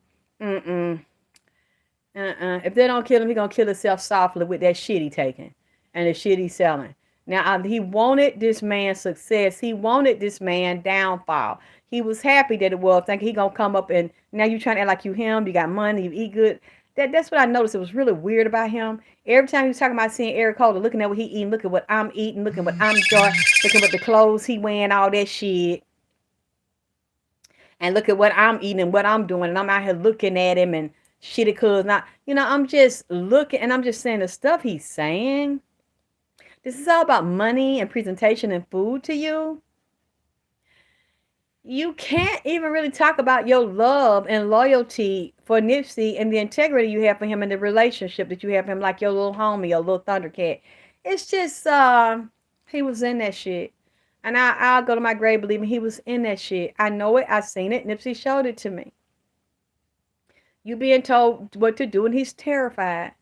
If they don't kill him, he gonna kill himself softly with that shit he taking and the shit he's selling. Now, he wanted this man's success. He wanted this man downfall. He was happy that it was. Thinking he gonna come up and now you trying to act like you him. You got money. You eat good. That's what I noticed. It was really weird about him. Every time he was talking about seeing Erick Holder, looking at what he eating, look at what I'm eating, look at what I'm doing, looking at the clothes he wearing, all that shit. And look at what I'm eating and what I'm doing. And I'm out here looking at him and shitty cuz not, I'm just looking and I'm just saying the stuff he's saying. This is all about money and presentation and food to you. You can't even really talk about your love and loyalty for Nipsey and the integrity you have for him and the relationship that you have for him, like your little homie, your little Thundercat. It's just he was in that shit. And I'll go to my grave believing he was in that shit. I know it, I seen it, Nipsey showed it to me. You being told what to do and he's terrified.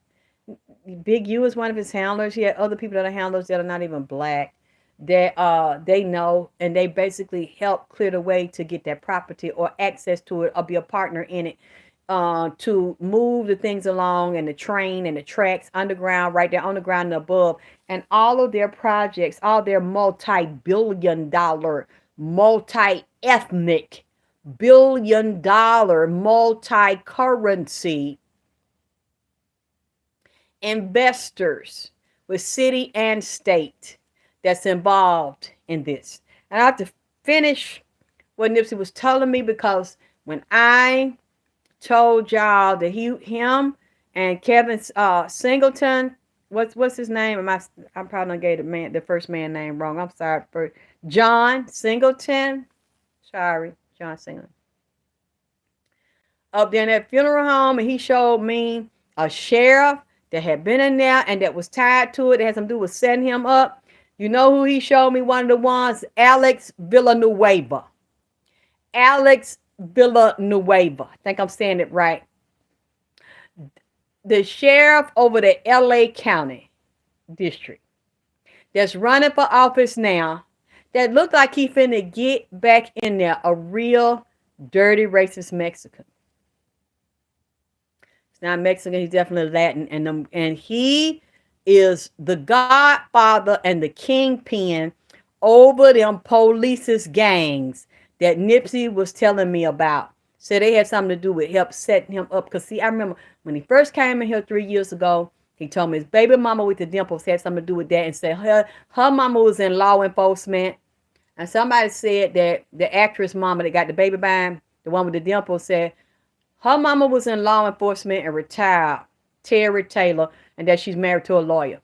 Big U is one of his handlers. He had other people that are handlers that are not even black. That they know and they basically help clear the way to get that property or access to it or be a partner in it, to move the things along and the train and the tracks underground, right there on the ground and above, and all of their projects, all their multi-billion-dollar, multi-ethnic, billion-dollar, multi-currency investors with city and state that's involved in this. And I have to finish what Nipsey was telling me, because when I told y'all that him and Kevin Singleton, what's his name? I'm probably gonna get the first man name wrong. I'm sorry. For John Singleton. Sorry, John Singleton. Up there in that funeral home, and he showed me a sheriff that had been in there and that was tied to it. It had something to do with setting him up. You know who he showed me? One of the ones, Alex Villanueva. Alex Villanueva. I think I'm saying it right. The sheriff over the LA County District that's running for office now, that looked like he finna get back in there, a real dirty racist Mexican. He's not Mexican, he's definitely Latin, and he is the godfather and the kingpin over them police's gangs that Nipsey was telling me about. So they had something to do with help setting him up. Because see, I remember when he first came in here 3 years ago, he told me his baby mama with the dimples had something to do with that, and said her mama was in law enforcement. And somebody said that the actress mama that got the baby by him, the one with the dimples, said her mama was in law enforcement and retired, Terry Taylor, and that she's married to a lawyer.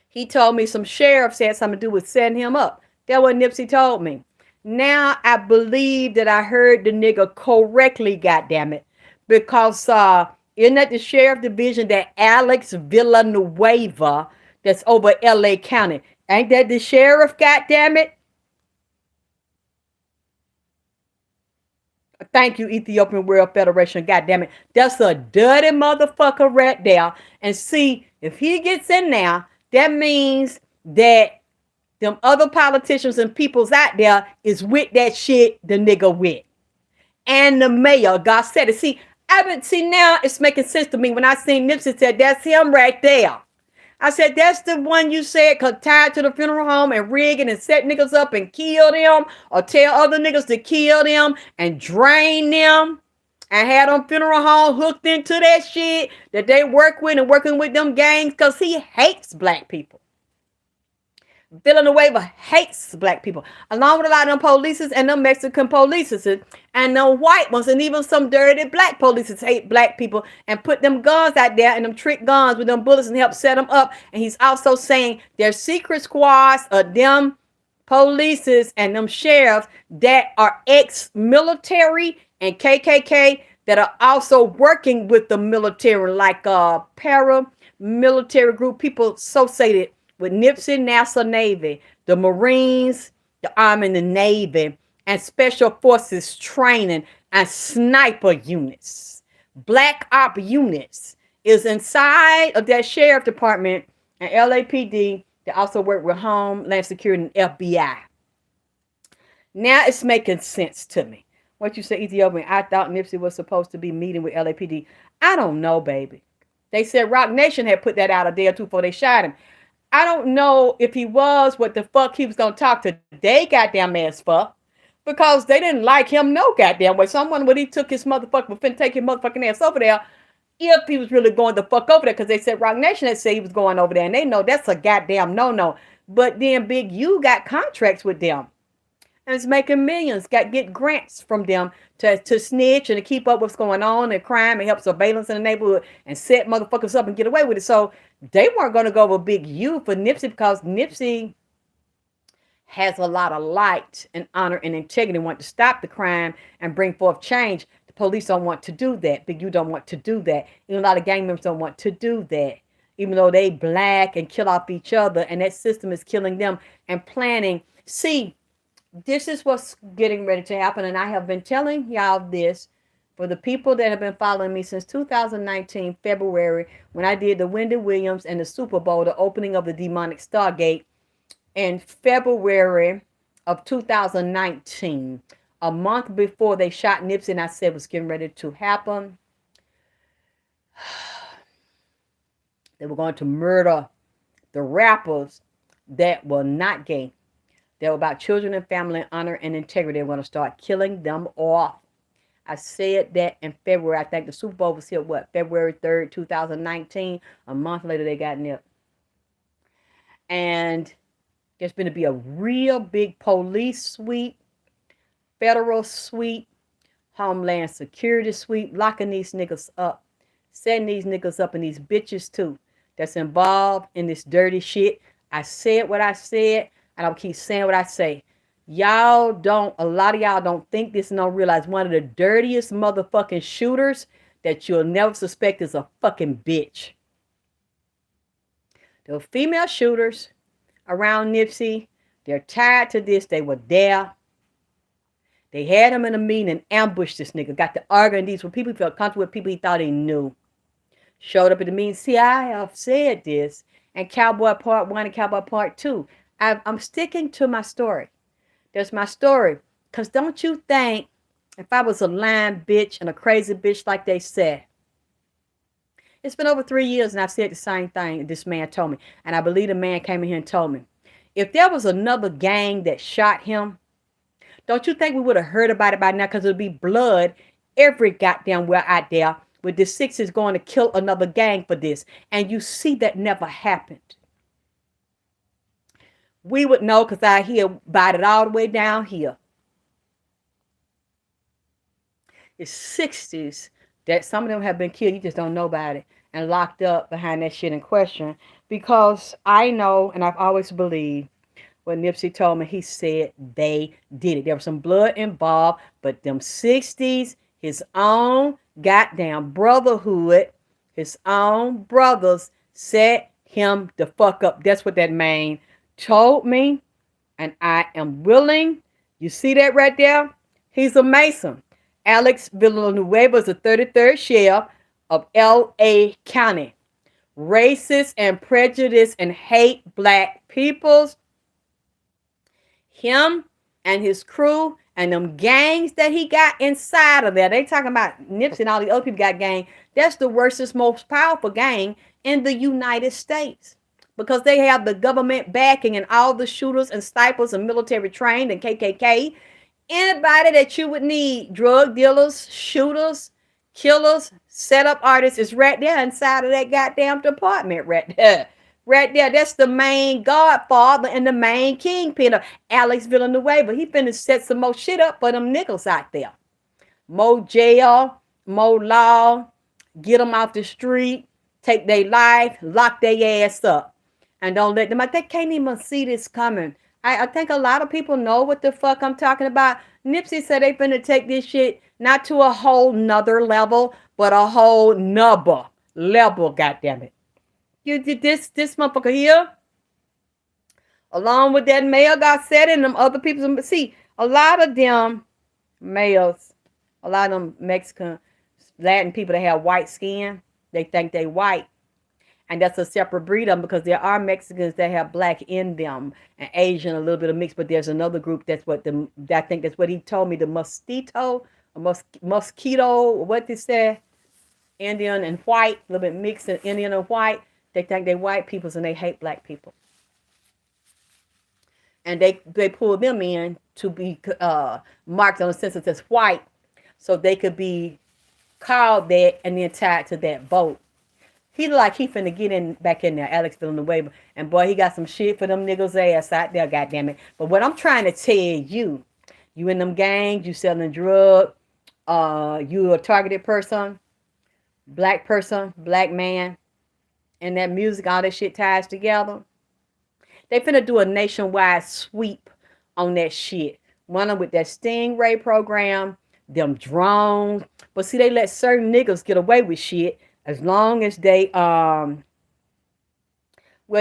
He told me some sheriffs had something to do with setting him up. That's what Nipsey told me. Now I believe that I heard the nigga correctly, goddammit. Because isn't that the sheriff division, that Alex Villanueva that's over LA County? Ain't that the sheriff, goddammit? Thank you, Ethiopian World Federation. God damn it. That's a dirty motherfucker right there. And see, if he gets in there, that means that them other politicians and peoples out there is with that shit the nigga with. And the mayor, God said it. See, now it's making sense to me when I seen Nipsey said, that's him right there. I said, that's the one you said could tie to the funeral home and rig it and set niggas up and kill them, or tell other niggas to kill them and drain them, and had them funeral home hooked into that shit that they work with and working with them gangs, because he hates black people. Villanueva hates black people, along with a lot of them polices and them Mexican polices and them white ones, and even some dirty black polices hate black people and put them guns out there and them trick guns with them bullets and help set them up. And he's also saying there's secret squads of them polices and them sheriffs that are ex-military and KKK that are also working with the military, like paramilitary group, people associated with Nipsey, NASA, Navy, the Marines, the Army, and the Navy, and Special Forces training and sniper units. Black Op units is inside of that sheriff department and LAPD. They also work with Homeland Security and FBI. Now it's making sense to me. What you say, Ethiopian? I thought Nipsey was supposed to be meeting with LAPD. I don't know, baby. They said Rock Nation had put that out a day or two before they shot him. I don't know if he was what the fuck he was going to talk to they goddamn ass for, because they didn't like him no goddamn way. Someone when he took his motherfucking, finna take his motherfucking ass over there, if he was really going the fuck over there, because they said Rock Nation had said he was going over there, and they know that's a goddamn no-no. But then Big U got contracts with them. and is making millions, get grants from them to snitch and to keep up what's going on and crime and help surveillance in the neighborhood and set motherfuckers up and get away with it. So they weren't going to go with a big U for Nipsey because Nipsey has a lot of light and honor and integrity, want to stop the crime and bring forth change. The police don't want to do that. Big U don't want to do that. Even a lot of gang members don't want to do that. Even though they black and kill off each other, and that system is killing them and planning. See, this is what's getting ready to happen, and I have been telling y'all this for the people that have been following me since 2019 February, when I did the Wendy Williams and the Super Bowl, the opening of the demonic Stargate in February of 2019, a month before they shot Nipsey, and I said was getting ready to happen. They were going to murder the rappers that were not gay. They were about children and family, honor and integrity. They were going to start killing them off. I said that in February. I think the Super Bowl was here, February 3rd, 2019. A month later, they got nipped. And there's going to be a real big police sweep, federal sweep, Homeland Security sweep, locking these niggas up, setting these niggas up, and these bitches too, that's involved in this dirty shit. I said what I said, and I'll keep saying what I say. A lot of y'all don't think this and don't realize one of the dirtiest motherfucking shooters that you'll never suspect is a fucking bitch. The female shooters around Nipsey, they're tied to this. They were there. They had him in a meeting and ambushed this nigga. Got to arguing these with people he felt comfortable with, people he thought he knew. Showed up at the meeting. See, I have said this. And Cowboy Part 1 and Cowboy Part 2. I'm sticking to my story. That's my story. Because don't you think if I was a lying bitch and a crazy bitch like they said, it's been over 3 years and I've said the same thing this man told me. And I believe the man came in here and told me. If there was another gang that shot him, don't you think we would have heard about it by now? Because it would be blood every goddamn where out there with the sixes going to kill another gang for this. And you see that never happened. We would know because I hear about it all the way down here. It's 60s that some of them have been killed. You just don't know about it. And locked up behind that shit in question. Because I know, and I've always believed, what Nipsey told me, he said they did it. There was some blood involved, but them 60s, his own goddamn brotherhood, his own brothers set him the fuck up. That's what that man told me, and I am willing. You see that right there? He's a Mason. Alex Villanueva is the 33rd sheriff of L.A. County. Racist and prejudice and hate black peoples. Him and his crew and them gangs that he got inside of there. They talking about Nipsey and all the other people got gang. That's the worstest, most powerful gang in the United States. Because they have the government backing and all the shooters and snipers and military trained and KKK. Anybody that you would need, drug dealers, shooters, killers, setup artists, is right there inside of that goddamn department right there. Right there, that's the main Godfather and the main kingpin of Alex Villanueva. He finna set some more shit up for them niggas out there. More jail, more law, get them off the street, take their life, lock their ass up. And don't let them out. They can't even see this coming. I think a lot of people know what the fuck I'm talking about. Nipsey said they finna take this shit not to a whole nother level, but a whole nubber level, goddammit. You did this motherfucker here, along with that male got said and them other people. See, a lot of them males, a lot of them Mexican, Latin people that have white skin, they think they white. And that's a separate breed of them because there are Mexicans that have black in them and Asian, a little bit of mix. But there's another group I think that's what he told me, the mosquito, what they say, Indian and white, a little bit mixed in Indian and white. They think they're white people and they hate black people. And they pull them in to be marked on the census as white so they could be called that and then tied to that vote. He look like he finna get back in there, Alex Villanueva. And boy, he got some shit for them niggas ass out there, goddammit. But what I'm trying to tell you You in them gangs, you selling drug, you a targeted person, black man, and that music, all that shit ties together. They finna do a nationwide sweep on that shit. One of them with that Stingray program, them drones. But see, they let certain niggas get away with shit as long as they well,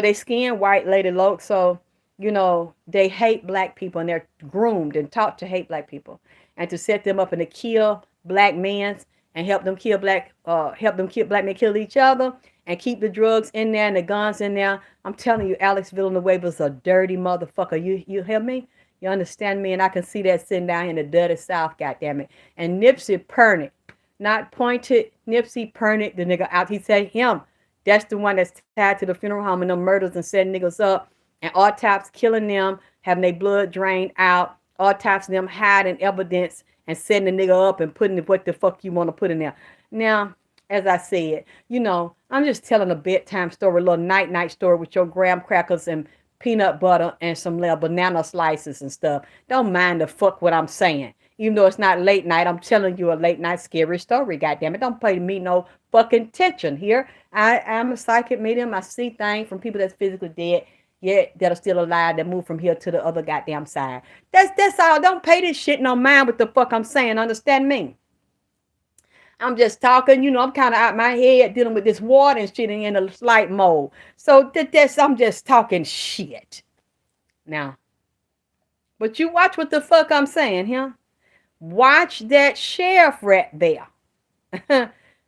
they skin white lady look, so they hate black people and they're groomed and taught to hate black people and to set them up and to kill black men and help them kill black men kill each other and keep the drugs in there and the guns in there. I'm telling you, Alex Villanueva's a dirty motherfucker. You hear me? You understand me? And I can see that sitting down in the dirty South, goddammit. And Nipsey Pernit, not pointed, Nipsey Pernit, the nigga out. He said him. That's the one that's tied to the funeral home and them murders and setting niggas up and autopsies killing them, having their blood drained out, autopsying them, hiding evidence and setting the nigga up and putting what the fuck you want to put in there. Now, as I said, I'm just telling a bedtime story, a little night story with your graham crackers and peanut butter and some little banana slices and stuff. Don't mind the fuck what I'm saying. Even though it's not late night, I'm telling you a late night scary story. Goddamn it! Don't pay me no fucking attention here. I'm a psychic medium. I see things from people that's physically dead, yet that are still alive, that move from here to the other goddamn side. That's all. Don't pay this shit no mind what the fuck I'm saying. Understand me? I'm just talking. I'm kind of out my head dealing with this water and shit in a slight mode. So I'm just talking shit now. But you watch what the fuck I'm saying here. Watch that sheriff right there.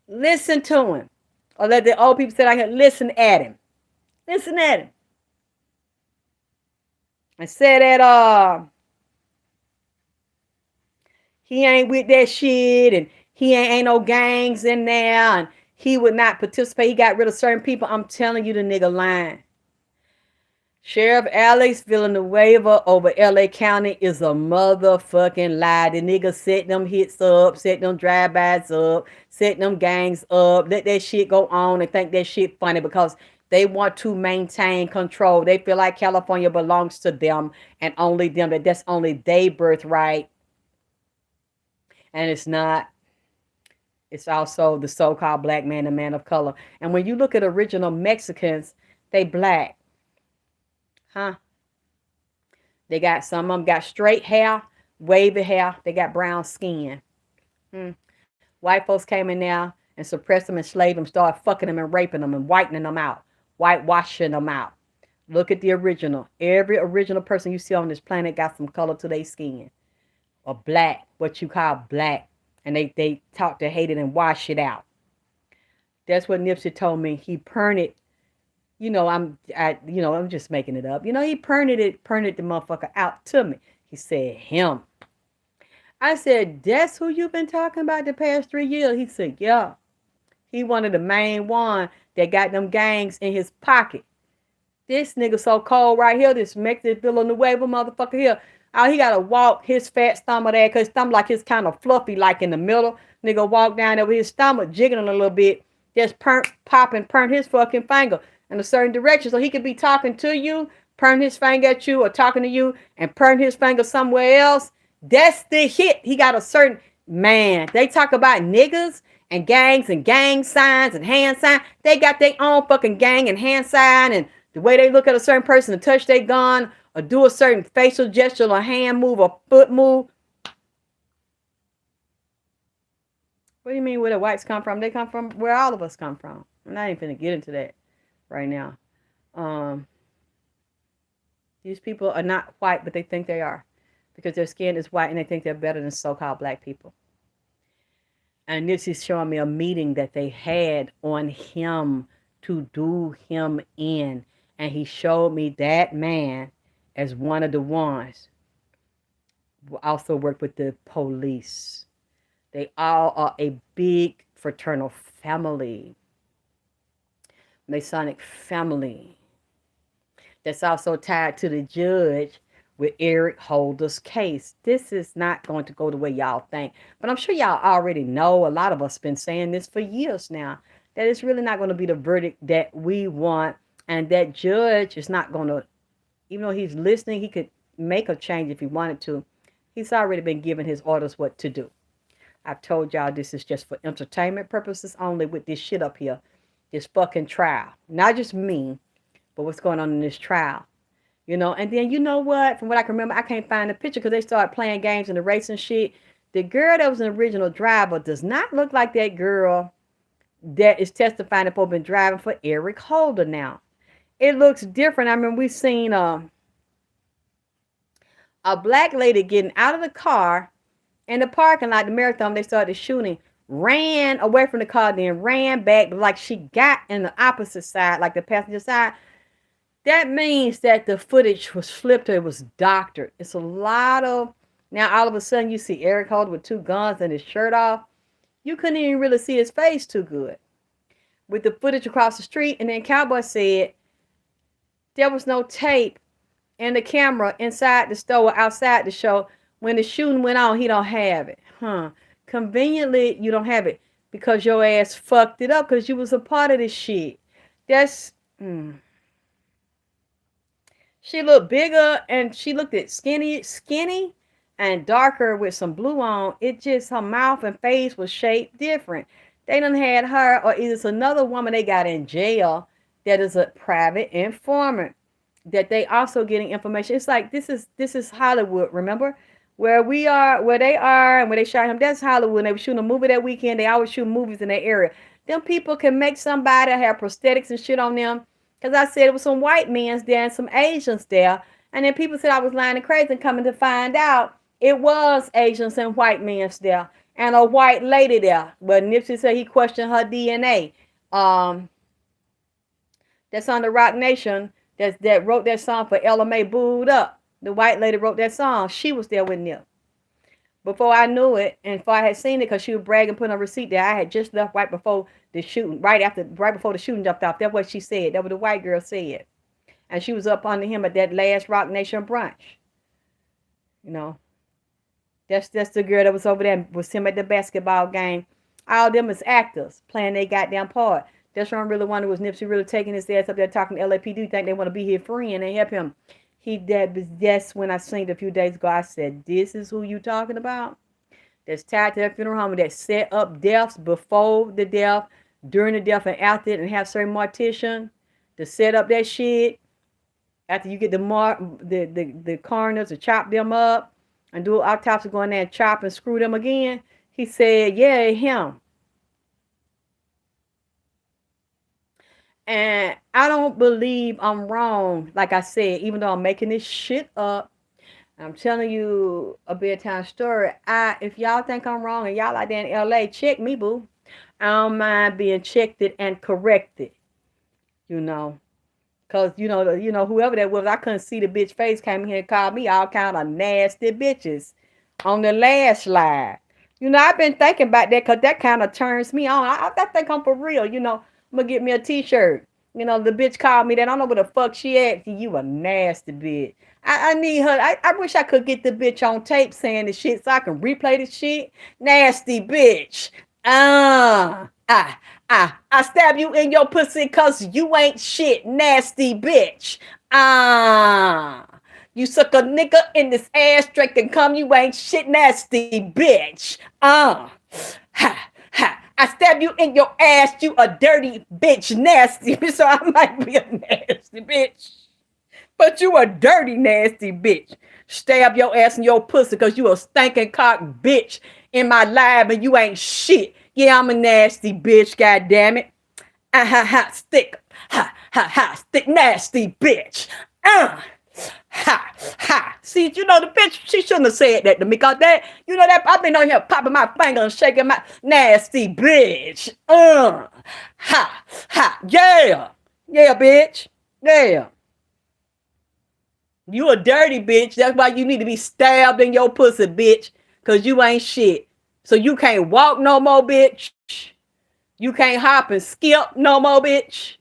Listen to him. Or let the old people say I can listen at him. Listen at him. I said that he ain't with that shit and he ain't no gangs in there and he would not participate. He got rid of certain people. I'm telling you, the nigga lying. Sheriff Alex Villanueva over LA County is a motherfucking lie. The nigga set them hits up, set them drive-bys up, set them gangs up, let that shit go on and think that shit funny because they want to maintain control. They feel like California belongs to them and only them, that's only their birthright. And it's not. It's also the so-called black man and man of color. And when you look at original Mexicans, they black. Huh? They got some of them got straight hair, wavy hair. They got brown skin. White folks came in there and suppressed them and slaved them, started fucking them and raping them and whitening them out, whitewashing them out. Look at the original. Every original person you see on this planet got some color to their skin. Or black, what you call black. And they talk to hate it and wash it out. That's what Nipsey told me. He perned I'm just making it up. He perned the motherfucker out to me. He said him. I said, that's who you've been talking about the past 3 years. He said, yeah. He one of the main one that got them gangs in his pocket. This nigga so cold right here, this Mexican Villanueva motherfucker here. Oh, he gotta walk his fat stomach there, cause his stomach like it's kind of fluffy, like in the middle. Nigga walk down there with his stomach jiggling a little bit, just burn his fucking finger in a certain direction, so he could be talking to you, turn his finger at you, or talking to you, and turn his finger somewhere else. That's the hit. He got a certain man. They talk about niggas and gangs and gang signs and hand signs. They got their own fucking gang and hand sign, and the way they look at a certain person to touch their gun or do a certain facial gesture or hand move or foot move. What do you mean where the whites come from? They come from where all of us come from. I'm not even finna get into that right now. These people are not white, but they think they are because their skin is white and they think they're better than so-called black people. And this is showing me a meeting that they had on him to do him in. And he showed me that man as one of the ones who also work with the police. They all are a big fraternal family. Masonic family. That's also tied to the judge with Erick Holder's case. This is not going to go the way y'all think. But I'm sure y'all already know, a lot of us been saying this for years now, that it's really not going to be the verdict that we want. And that judge is not going to, even though he's listening, he could make a change if he wanted to. He's already been given his orders what to do. I've told y'all this is just for entertainment purposes only with this shit up here. This fucking trial. Not just me, but what's going on in this trial. You know, and then you know what? From what I can remember, I can't find the picture because they started playing games in the racing shit. The girl that was an original driver does not look like that girl that is testifying that been driving for Erick Holder now. It looks different. I mean, we've seen a black lady getting out of the car in the parking lot, the marathon, they started shooting, ran away from the car, then ran back, but like she got in the opposite side, like the passenger side. That means that the footage was flipped or it was doctored. It's a lot of, now all of a sudden you see Erick Holder with 2 guns and his shirt off. You couldn't even really see his face too good. With the footage across the street, and then Cowboy said there was no tape in the camera inside the store or outside the show. When the shooting went on, he don't have it. Conveniently, you don't have it because your ass fucked it up because you was a part of this shit. That's, She looked bigger and she looked at skinny and darker with some blue on. It just, her mouth and face was shaped different. They done had her, or either it's another woman they got in jail that is a private informant that they also getting information. It's like, this is Hollywood, remember? Where we are, where they are, and where they shot him, that's Hollywood. And they were shooting a movie that weekend. They always shoot movies in that area. Them people can make somebody have prosthetics and shit on them. Because I said it was some white men there and some Asians there. And then people said I was lying and crazy, and coming to find out it was Asians and white men there. And a white lady there. But Nipsey said he questioned her DNA. That's on the Rock Nation that wrote that song for LMA Booed Up. The white lady wrote that song. She was there with Nip. Before I knew it, and before I had seen it, because she was bragging, putting a receipt there, I had just left right before the shooting, right before the shooting jumped off. That's what she said. That's what the white girl said. And she was up under him at that last Rock Nation brunch. You know, that's the girl that was over there with him at the basketball game. All them is actors playing their goddamn part. That's what I really wondered, was Nipsey really taking his ass up there talking to LAPD? Think they want to be his friend and help him? That's when I seen it a few days ago. I said, this is who you talking about? That's tied to that funeral home that set up deaths before the death, during the death, and after it, and have certain mortician to set up that shit. After you get the coroners to chop them up and do an autopsy, go in there and chop and screw them again. He said, yeah, him. And I don't believe I'm wrong. Like I said, even though I'm making this shit up, I'm telling you a bedtime story. If y'all think I'm wrong and y'all out there in LA, check me, boo. I don't mind being checked and corrected. You know. Because, you know, whoever that was, I couldn't see the bitch face, came here and called me all kind of nasty bitches on the last slide. You know, I've been thinking about that because that kind of turns me on. I think I'm for real, you know. I'm going to get me a t-shirt. You know, the bitch called me that. I don't know where the fuck she at. You a nasty bitch. I need her. I wish I could get the bitch on tape saying the shit so I can replay the shit. Nasty bitch. I stab you in your pussy cause you ain't shit. Nasty bitch. You suck a nigga in this ass straight and come. You ain't shit. Nasty bitch. I stab you in your ass, you a dirty bitch, nasty. So I might be a nasty bitch, but you a dirty, nasty bitch. Stab your ass in your pussy because you a stinking cock bitch in my lab and you ain't shit. Yeah, I'm a nasty bitch, god damn it. Stick. Stick nasty bitch. See, you know, the bitch, she shouldn't have said that to me, because that, you know, that I've been on here popping my finger and shaking my nasty bitch. Yeah, bitch. Yeah. You a dirty bitch. That's why you need to be stabbed in your pussy, bitch, because you ain't shit. So you can't walk no more, bitch. You can't hop and skip no more, bitch.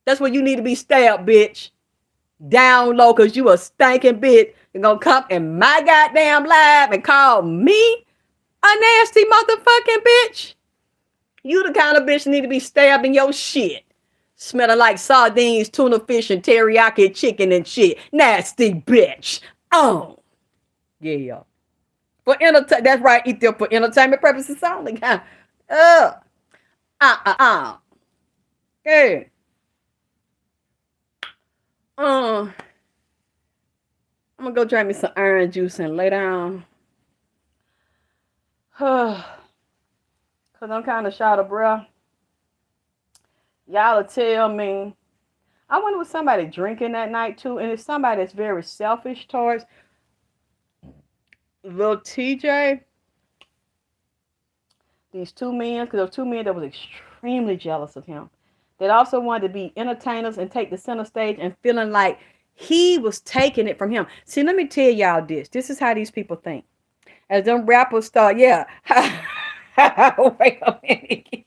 That's where you need to be stabbed, bitch. Down low, because you a stinking bitch. You're going to come in my goddamn live and call me a nasty motherfucking bitch. You the kind of bitch need to be stabbed in your shit. Smelling like sardines, tuna fish, and teriyaki chicken and shit. Nasty bitch. Oh. Yeah. For that's right, eat them for entertainment purposes only. Huh? Uh, Hey. I'm gonna go drink me some orange juice and lay down. Cause I'm kind of short of breath. Y'all will tell me. I wonder was somebody drinking that night too, and it's somebody that's very selfish towards little Tjay. These two men, because those two men that was extremely jealous of him, that also wanted to be entertainers and take the center stage and feeling like he was taking it from him. See, let me tell y'all this. This is how these people think. As them rappers start, yeah. Wait a minute.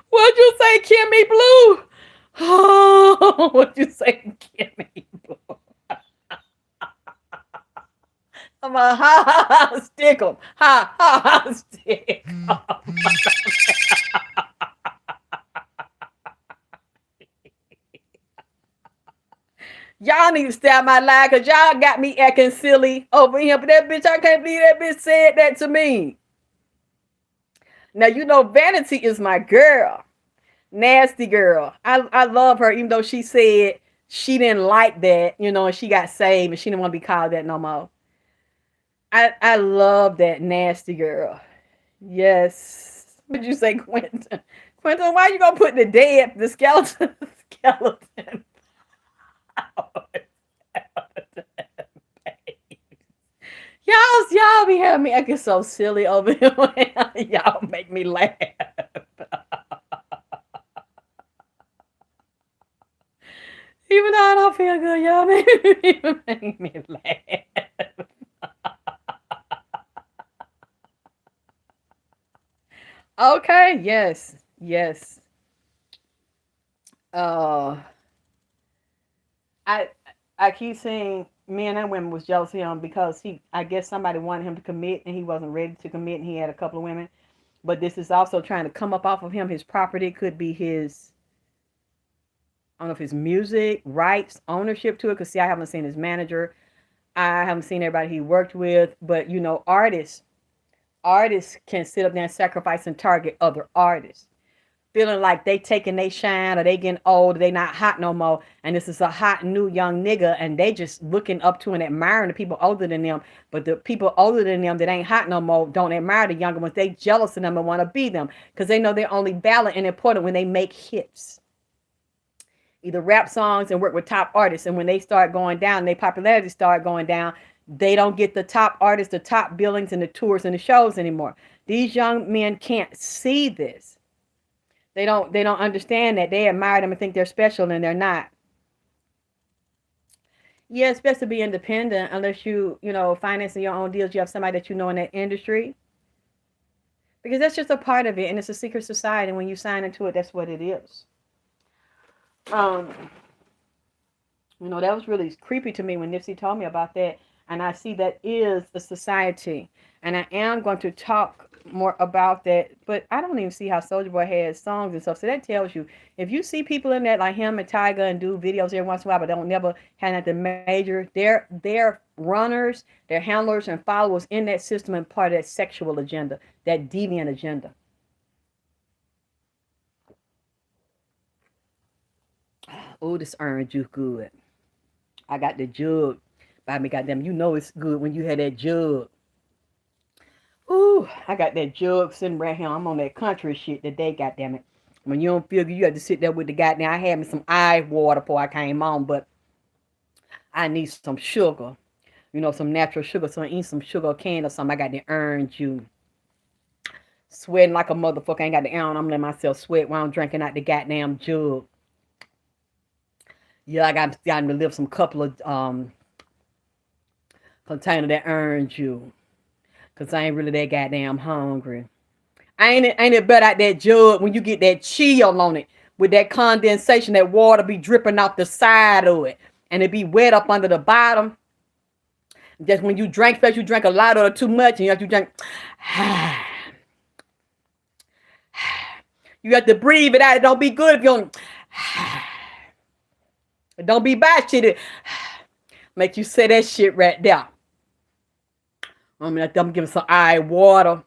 What'd you say, Kimmy Blue? Oh, what'd you say, Kimmy Blue? I'm a ha stick 'em. Ha stick 'em. Y'all need to stop my lie because y'all got me acting silly over here. But that bitch, I can't believe that bitch said that to me. Now, you know, Vanity is my girl. Nasty girl. I love her, even though she said she didn't like that, you know, and she got saved and she didn't want to be called that no more. I love that nasty girl. Yes. What did you say, Quentin? Quentin, why you gonna put the skeleton? Y'all be having me acting so silly over here. Y'all make me laugh. Even though I don't feel good, y'all make me laugh. Okay, yes. I keep seeing men and women was jealous of him because I guess somebody wanted him to commit and he wasn't ready to commit and he had a couple of women. But this is also trying to come up off of him. His property could be his, I don't know if his music, rights, ownership to it. Because see, I haven't seen his manager. I haven't seen everybody he worked with. But, you know, artists can sit up there and sacrifice and target other artists. Feeling like they taking they shine or they getting old, they not hot no more. And this is a hot new young nigga and they just looking up to and admiring the people older than them. But the people older than them that ain't hot no more don't admire the younger ones. They jealous of them and want to be them because they know they're only valid and important when they make hits. Either rap songs and work with top artists. And when they start going down, their popularity start going down, they don't get the top artists, the top billings and the tours and the shows anymore. These young men can't see this. They don't understand that. They admire them and think they're special and they're not. Yeah, it's best to be independent unless you financing your own deals. You have somebody that you know in that industry. Because that's just a part of it and it's a secret society. And when you sign into it, that's what it is. That was really creepy to me when Nipsey told me about that. And I see that is a society. And I am going to talk more about that. But I don't even see how Soulja Boy has songs and stuff. So that tells you, if you see people in that like him and Tyga and do videos every once in a while, but don't never have nothing major, they're runners, they're handlers and followers in that system and part of that sexual agenda, that deviant agenda. Oh, this orange juice good. I got the jug. By me, goddamn, you know it's good when you had that jug. Ooh, I got that jug sitting right here. I'm on that country shit today, goddamn it. When you don't feel good, you have to sit there with the goddamn. I had me some eye water before I came on, but I need some sugar. Some natural sugar. So I eat some sugar cane or something. I got the orange juice. Sweating like a motherfucker. I ain't got the ounce. I'm letting myself sweat while I'm drinking out the goddamn jug. Yeah, I got to lift some couple of container that orange juice. Because I ain't really that goddamn hungry. Ain't it better out that jug when you get that chill on it with that condensation, that water be dripping off the side of it and it be wet up under the bottom. Just when you drink first, you drink a lot or too much and you have to drink. You have to breathe it out. It don't be good if you don't. Don't be bad shit. Make you say that shit right there. I'm giving some eye water.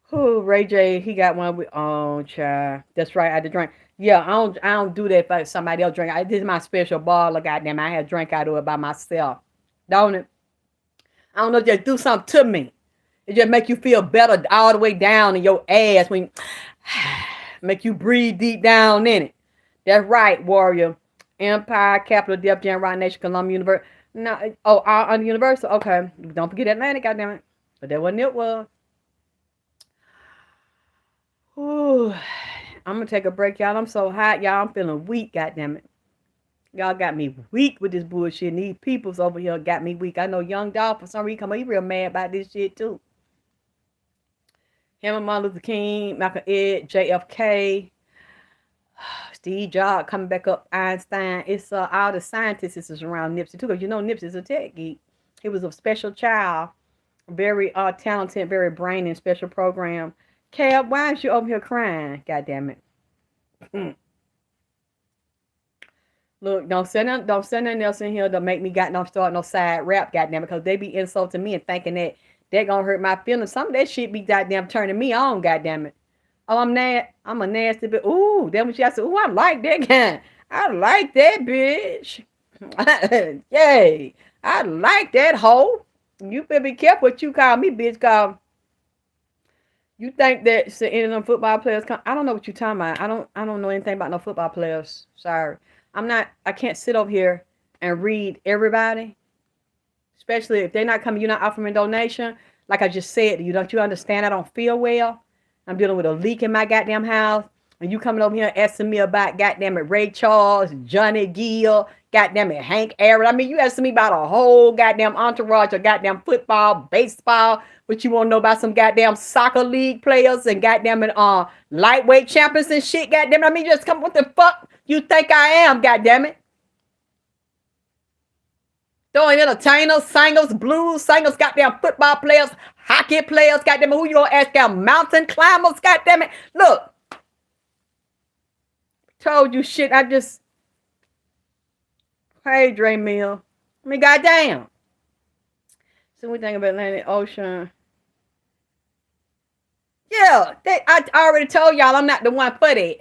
Who Ray J? He got one with child. That's right. I had to drink. Yeah, I don't do that for somebody else drink. This is my special bottle. Goddamn, I had to drink out of it by myself. Don't it? I don't know. Just do something to me. It just make you feel better all the way down in your ass when make you breathe deep down in it. That's right, warrior. Empire, Capital, Def Jam, Rock Nation, Columbia University. No, on the Universal. Okay, don't forget Atlanta. Goddamn it. But that wasn't it. Was. Ooh, I'm gonna take a break, y'all. I'm so hot, y'all. I'm feeling weak, goddamn it. Y'all got me weak with this bullshit. And these peoples over here got me weak. I know Young Dog for some reason come on, he real mad about this shit too. Him and Martin Luther King, Malcolm X, JFK, Steve Jobs coming back up, Einstein. It's all the scientists is around Nipsey too, because you know Nipsey's a tech geek. He was a special child, very talented, very brainy, special program. Cab, why aren't you over here crying? God damn it. Look, don't send nothing else in here to make me start no side rap, goddamn it, because they be insulting me and thinking that they're gonna hurt my feelings. Some of that shit be goddamn turning me on, goddamn it. Oh, I'm a nasty bitch. Ooh, then when she said, ooh, I like that guy. I like that bitch. Yay. I like that hoe. You better be careful what you call me, bitch, cause you think that any of them football players I don't know what you're talking about. I don't know anything about no football players. Sorry. I can't sit over here and read everybody. Especially if they're not coming, you're not offering donation. Like I just said, don't you understand? I don't feel well. I'm dealing with a leak in my goddamn house. And you coming over here asking me about goddamn it Ray Charles, Johnny Gill, goddamn it Hank Aaron. I mean, you asking me about a whole goddamn entourage of goddamn football, baseball, but you want to know about some goddamn soccer league players and goddamn it lightweight champions and shit, goddamn it. I mean, just come, what the fuck you think I am, goddamn it? Throwing entertainers, singers, blues singers, goddamn football players, hockey players, goddamn it. Who you gonna ask? Goddamn mountain climbers, goddamn it. Look. Told you shit. Hey, Dre Mill. I mean, goddamn. So we think about Atlantic Ocean. Yeah, I already told y'all I'm not the one for that.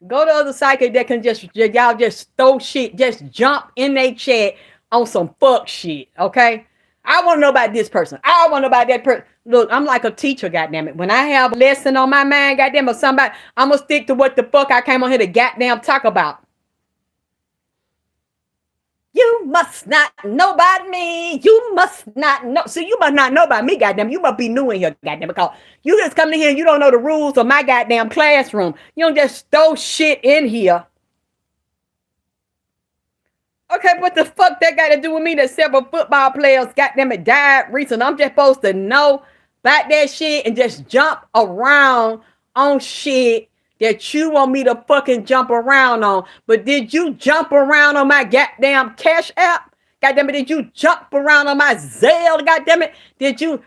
Go to other psychic that can y'all just throw shit, just jump in their chat on some fuck shit, okay? I want to know about this person. I want to know about that person. Look, I'm like a teacher, goddammit. When I have a lesson on my mind, goddamn, or somebody, I'm going to stick to what the fuck I came on here to goddamn talk about. You must not know about me. You must not know. See, you must not know about me, goddamn. You must be new in here, goddamn, because you just come in here and you don't know the rules of my goddamn classroom. You don't just throw shit in here. Okay, what the fuck that got to do with me that several football players, goddamn it, died recently? I'm just supposed to know about that shit and just jump around on shit that you want me to fucking jump around on. But did you jump around on my goddamn Cash App? Goddamn it, did you jump around on my Zelle? Goddamn it, did you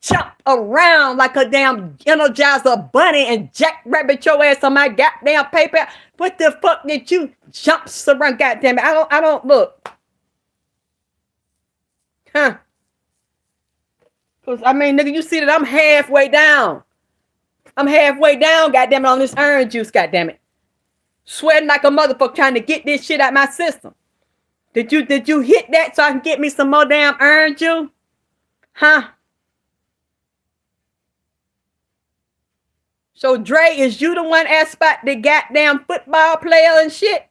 jump around like a damn Energizer bunny and jackrabbit your ass on my goddamn paper? What the fuck did you jump around? Goddamn it, I don't look. Huh? Cause I mean, nigga, you see that I'm halfway down. I'm halfway down, goddamn it, on this orange juice, goddamn it. Sweating like a motherfucker trying to get this shit out my system. Did you hit that so I can get me some more damn orange juice? Huh? So Dre, is you the one asked about the goddamn football player and shit?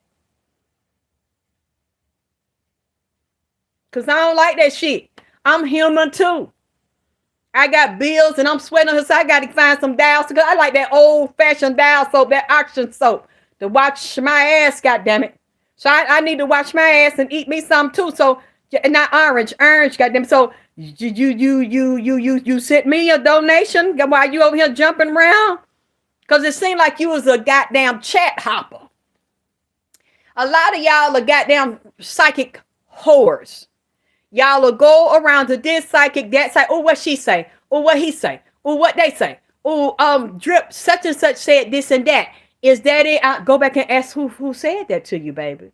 Cause I don't like that shit. I'm human too. I got bills and I'm sweating on her, so I got to find some dial soap. I like that old-fashioned dial soap, that auction soap, to wash my ass, goddammit. So I need to wash my ass and eat me some too. So not orange, goddamn. So you sent me a donation while you over here jumping around? Because it seemed like you was a goddamn chat hopper. A lot of y'all are goddamn psychic whores. Y'all will go around to this psychic, that psychic. Oh, what she say? Oh, what he say? Oh, what they say? Oh, Drip such and such said this and that. Is that it? Go back and ask who said that to you, baby.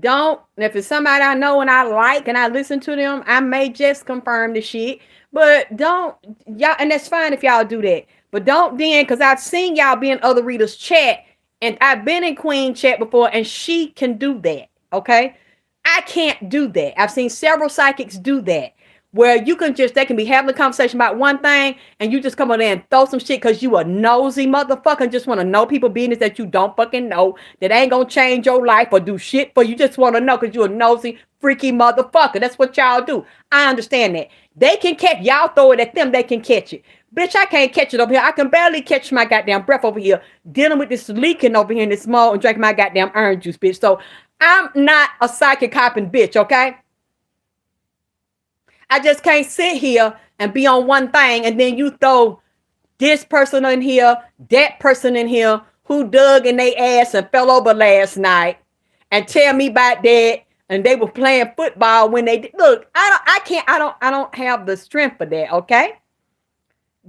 Don't, if it's somebody I know and I like and I listen to them, I may just confirm the shit. But don't, y'all, and that's fine if y'all do that. But don't then, because I've seen y'all be in other readers' chat, and I've been in Queen chat before, and she can do that. Okay? I can't do that. I've seen several psychics do that. Where you can just, they can be having a conversation about one thing and you just come on there and throw some shit because you a nosy motherfucker and just want to know people business that you don't fucking know, that ain't gonna change your life or do shit for you. Just want to know because you a nosy, freaky motherfucker. That's what y'all do. I understand that. They can catch, y'all throw it at them, they can catch it. Bitch, I can't catch it over here. I can barely catch my goddamn breath over here, dealing with this leaking over here in this small and drinking my goddamn orange juice, bitch. So I'm not a psychic hopping bitch, okay? I just can't sit here and be on one thing and then you throw this person in here, that person in here who dug in their ass and fell over last night and tell me about that and they were playing football when they did. Look, I don't have the strength for that, okay?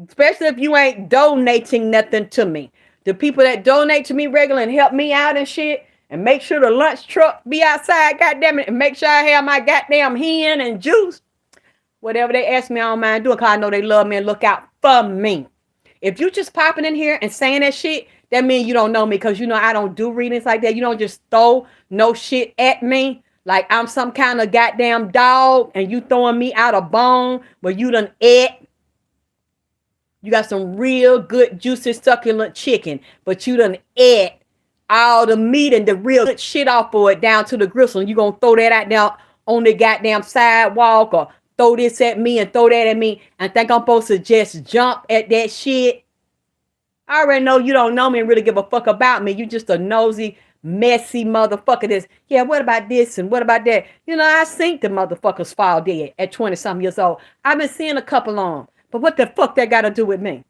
Especially if you ain't donating nothing to me. The people that donate to me regularly and help me out and shit and make sure the lunch truck be outside, goddamn it, and make sure I have my goddamn hen and juice. Whatever they ask me, I don't mind doing because I know they love me and look out for me. If you just popping in here and saying that shit, that means you don't know me because you know I don't do readings like that. You don't just throw no shit at me like I'm some kind of goddamn dog and you throwing me out a bone where you done ate. You got some real good, juicy, succulent chicken, but you done ate all the meat and the real good shit off for it down to the gristle. And you gonna throw that out down on the goddamn sidewalk or throw this at me and throw that at me and think I'm supposed to just jump at that shit. I already know you don't know me and really give a fuck about me. You just a nosy, messy motherfucker that's, yeah, what about this and what about that? You know, I seen the motherfuckers fall dead at 20-something years old. I've been seeing a couple on them. But what the fuck that got to do with me?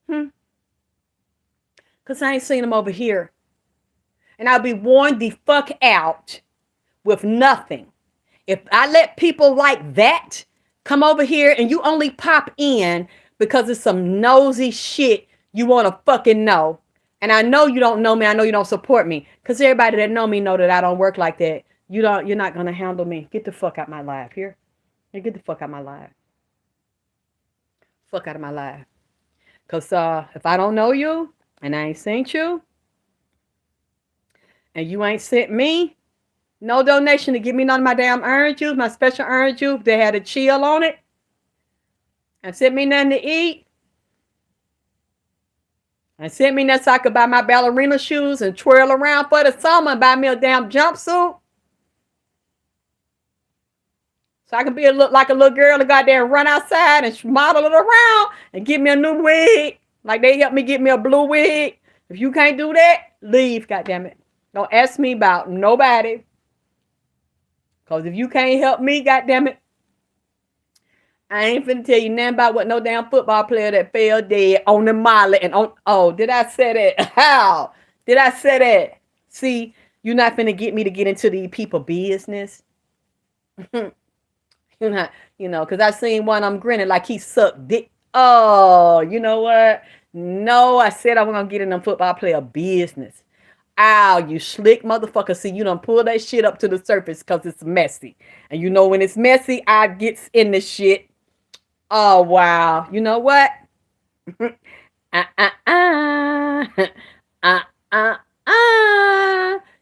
Because I ain't seen them over here. And I'll be warned the fuck out with nothing. If I let people like that come over here and you only pop in because it's some nosy shit you want to fucking know. And I know you don't know me. I know you don't support me. Because everybody that know me know that I don't work like that. You're not going to handle me. Get the fuck out my life here. Hey, get the fuck out my life. Fuck out of my life. Because if I don't know you and I ain't seen you and you ain't sent me no donation to give me none of my damn orange juice, my special orange juice that had a chill on it, and sent me nothing to eat, and sent me nothing so I could buy my ballerina shoes and twirl around for the summer and buy me a damn jumpsuit, so I can be like a little girl and goddamn run outside and model it around and give me a new wig, like they helped me get me a blue wig. If you can't do that, leave, goddamn it. Don't ask me about nobody. Because if you can't help me, goddammit, I ain't finna tell you nothing about what no damn football player that fell dead on the molly and on. Oh, did I say that? How? Did I say that? See, you're not finna get me to get into these people business. You're not, because I seen one, I'm grinning like he sucked dick. Oh, you know what? No, I said I was gonna get in them football player business. Ow, you slick motherfucker. See, you done pull that shit up to the surface because it's messy. And you know when it's messy, I gets in the shit. Oh, wow. You know what?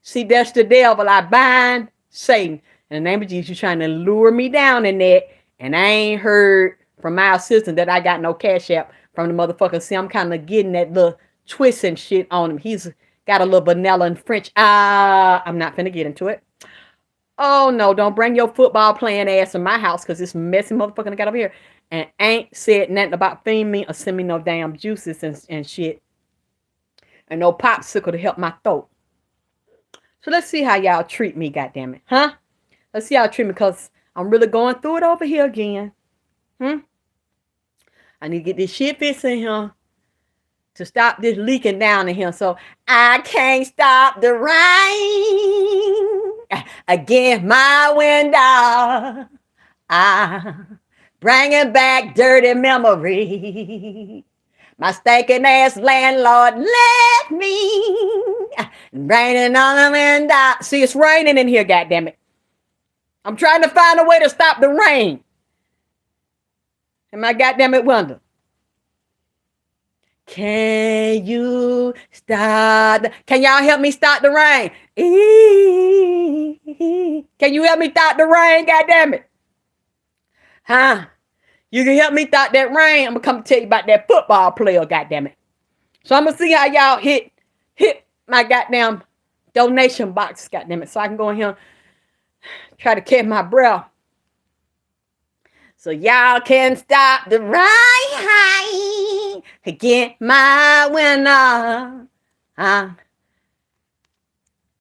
See, that's the devil. I bind Satan. In the name of Jesus, you trying to lure me down in that. And I ain't heard from my assistant that I got no cash app from the motherfucker. See, I'm kind of getting that little twist and shit on him. He's got a little vanilla and French. I'm not finna get into it. Oh, no. Don't bring your football playing ass in my house because this messy motherfucker got over here and ain't said nothing about feeding me or send me no damn juices and shit. And no popsicle to help my throat. So let's see how y'all treat me, goddammit. Huh? Let's see how y'all treat me because I'm really going through it over here again. I need to get this shit fixed in here to stop this leaking down in here. So I can't stop the rain against my window. Bringing back dirty memories. My stinking ass landlord left me. Raining on the window. See, it's raining in here, goddammit. I'm trying to find a way to stop the rain. And my goddammit window. Can you stop? Can y'all help me stop the rain? Can you help me stop the rain? Goddammit. Huh? You can help me stop that rain. I'm gonna come tell you about that football player, goddammit. So I'm gonna see how y'all hit my goddamn donation box, goddammit, so I can go in here try to catch my breath. So y'all can stop the rain. Get my winner.